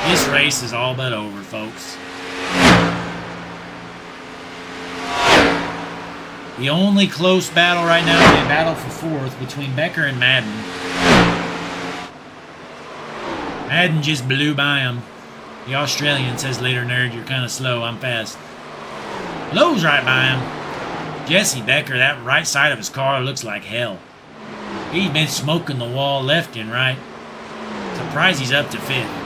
This race is all but over, folks. The only close battle right now is a battle for 4th between Becker and Madden. Madden just blew by him. The Australian says later, nerd, you're kind of slow, I'm fast. Lowe's right by him. Jesse Becker, that right side of his car looks like hell. He's been smoking the wall left and right. Surprised he's up to 5th.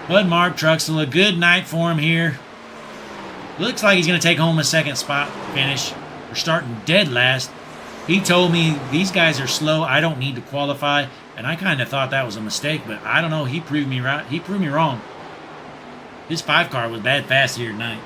Bud Mark Truxell, a good night for him here. Looks like he's going to take home a 2nd spot finish. We're starting dead last. He told me these guys are slow. I don't need to qualify. And I kind of thought that was a mistake, but I don't know. He proved me right. He proved me wrong. This 5 car was bad fast here tonight.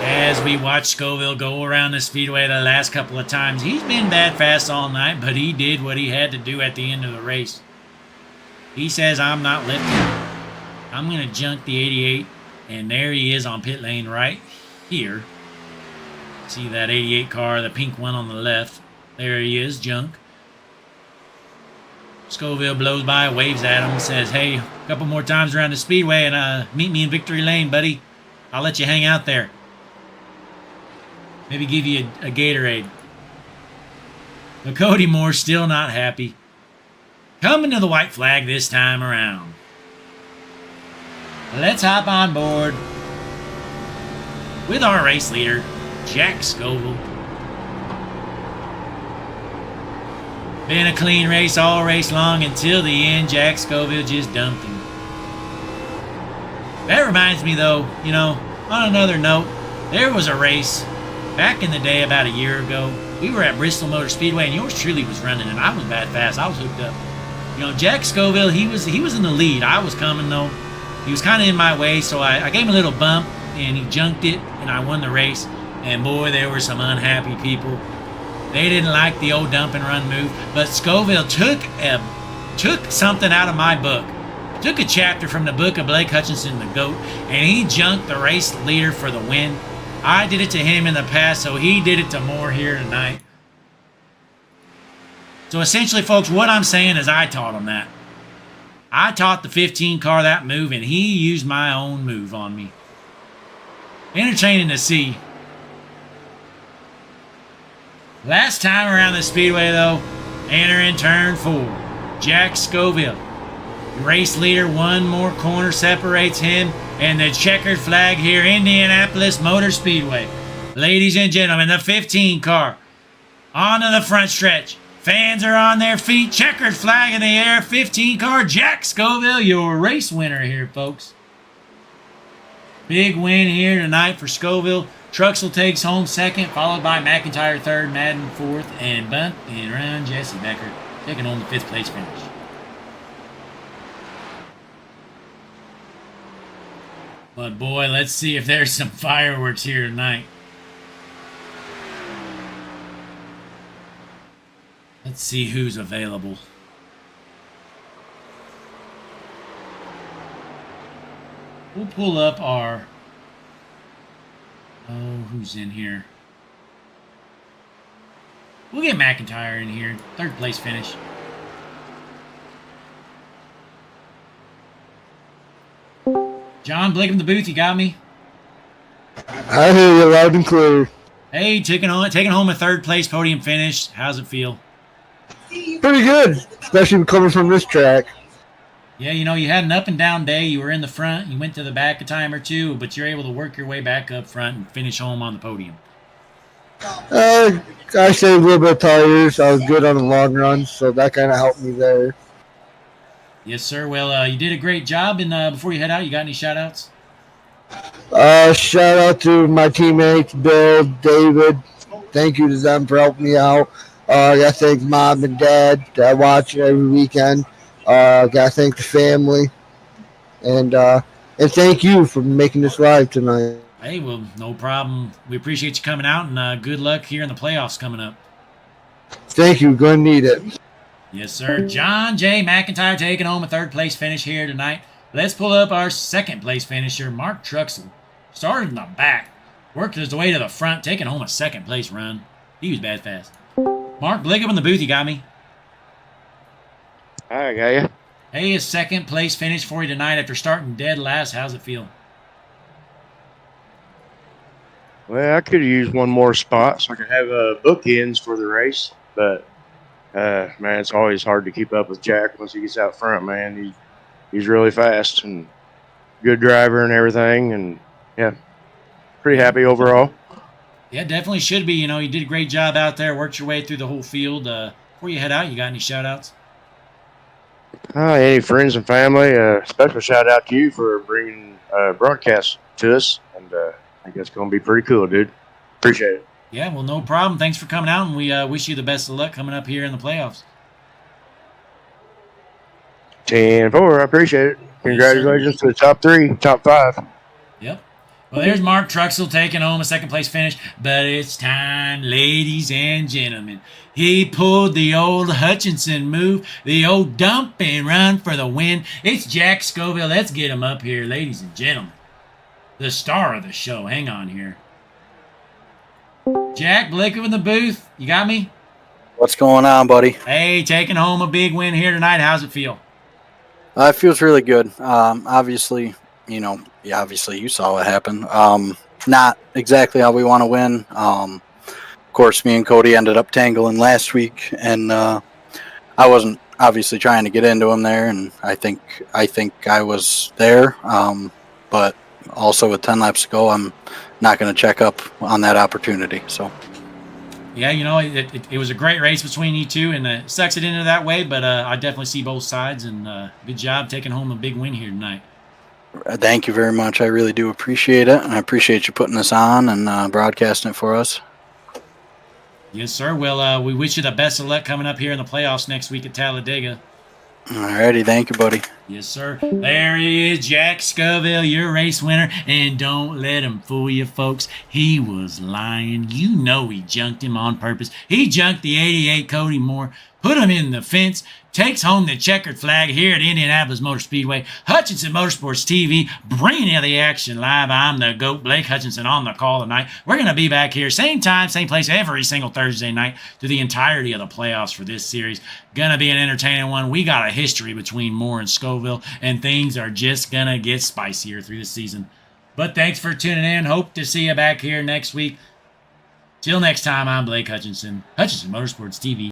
As we watch Scoville go around the speedway the last couple of times, he's been bad fast all night, but he did what he had to do at the end of the race. He says, I'm not lifting. I'm going to junk the 88, and there he is on pit lane right here. See that 88 car, the pink one on the left. There he is, junk. Scoville blows by, waves at him, says, hey, a couple more times around the speedway and meet me in Victory Lane, buddy. I'll let you hang out there. Maybe give you a Gatorade. But Cody Moore's still not happy. Coming to the white flag this time around. Let's hop on board with our race leader, Jack Scoville. Been a clean race all race long until the end. Jack Scoville just dumped him. That reminds me though, you know, on another note, there was a race back in the day about a year ago. We were at Bristol Motor Speedway and yours truly was running and I was bad fast. I was hooked up. You know, Jack Scoville, he was in the lead. I was coming though. He was kind of in my way, so I gave him a little bump and he junked it and I won the race. And boy, there were some unhappy people. They didn't like the old dump and run move, but Scoville took something out of my book. Took a chapter from the book of Blake Hutchinson, the GOAT, and he junked the race leader for the win. I did it to him in the past, so he did it to Moore here tonight. So essentially, folks, what I'm saying is I taught him that. I taught the 15 car that move, and he used my own move on me. Entertaining to see. Last time around the speedway, though, entering turn 4, Jack Scoville. Race leader, one more corner separates him, and the checkered flag here, Indianapolis Motor Speedway. Ladies and gentlemen, the 15 car onto the front stretch. Fans are on their feet. Checkered flag in the air. 15 car, Jack Scoville, your race winner here, folks. Big win here tonight for Scoville. Truxell takes home 2nd, followed by McIntyre 3rd, Madden 4th, and Bunt and around Jesse Becker taking home the 5th place finish. But boy, let's see if there's some fireworks here tonight. Let's see who's available. We'll pull up our... Oh, who's in here? We'll get McIntyre in here. 3rd place finish. John, Blake in the booth, you got me? I hear you loud and clear. Hey, taking home a 3rd place podium finish. How's it feel? Pretty good, especially coming from this track. Yeah, you know, you had an up and down day. You were in the front. You went to the back a time or two, but you're able to work your way back up front and finish home on the podium. I saved a little bit of tires. I was good on the long run, so that kind of helped me there. Yes, sir. Well, you did a great job. And before you head out, you got any shout-outs? Shout out to my teammates, Bill, David. Thank you to them for helping me out. Gotta thank mom and dad that watch every weekend. Gotta thank the family, and thank you for making this live tonight. Hey, well, no problem. We appreciate you coming out, and good luck here in the playoffs coming up. Thank you. Gonna need it. Yes, sir. John J. McIntyre taking home a third-place finish here tonight. Let's pull up our second-place finisher, Mark Truxell. Started in the back, worked his way to the front, taking home a second-place run. He was bad fast. Mark, Blake up in the booth, you got me? I got you. Hey, a second-place finish for you tonight after starting dead last. How's it feel? Well, I could have used one more spot so I could have bookends for the race, but man, it's always hard to keep up with Jack once he gets out front. Man, he's really fast and good driver and everything, and yeah, pretty happy overall. Yeah, definitely should be. You know, you did a great job out there, worked your way through the whole field. Before you head out, you got any shout-outs? Any friends and family, special shout out to you for bringing broadcast to us, and I think it's going to be pretty cool, dude. Appreciate it. Yeah, well, no problem. Thanks for coming out, and we wish you the best of luck coming up here in the playoffs. 10-4, I appreciate it. Congratulations to the top 3, top 5. Yep. Well, there's Mark Truxell taking home a second-place finish, but it's time, ladies and gentlemen. He pulled the old Hutchinson move, the old dump and run for the win. It's Jack Scoville. Let's get him up here, ladies and gentlemen. The star of the show. Hang on here. Jack, Blake in the booth. You got me? What's going on, buddy? Hey, taking home a big win here tonight. How's it feel? It feels really good. Obviously, obviously you saw what happened. Not exactly how we want to win. Of course, me and Cody ended up tangling last week, and I wasn't obviously trying to get into him there, and I think I was there. But also with 10 laps to go, I'm not going to check up on that opportunity. So. Yeah, it was a great race between you two, and it sucks it into that way, but I definitely see both sides, and good job taking home a big win here tonight. Thank you very much. I really do appreciate it, and I appreciate you putting this on and broadcasting it for us. Yes, sir. Well, we wish you the best of luck coming up here in the playoffs next week at Talladega. Alrighty, thank you, buddy. Yes, sir. There he is, Jack Scoville, your race winner. And don't let him fool you, folks. He was lying. You know he junked him on purpose. He junked the 88 Cody Moore, put him in the fence, takes home the checkered flag here at Indianapolis Motor Speedway. Hutchinson Motorsports TV, bringing you the action live. I'm the GOAT, Blake Hutchinson, on the call tonight. We're going to be back here, same time, same place, every single Thursday night through the entirety of the playoffs for this series. Going to be an entertaining one. We got a history between Moore and Scoville, and things are just going to get spicier through the season. But thanks for tuning in. Hope to see you back here next week. Till next time, I'm Blake Hutchinson, Hutchinson Motorsports TV.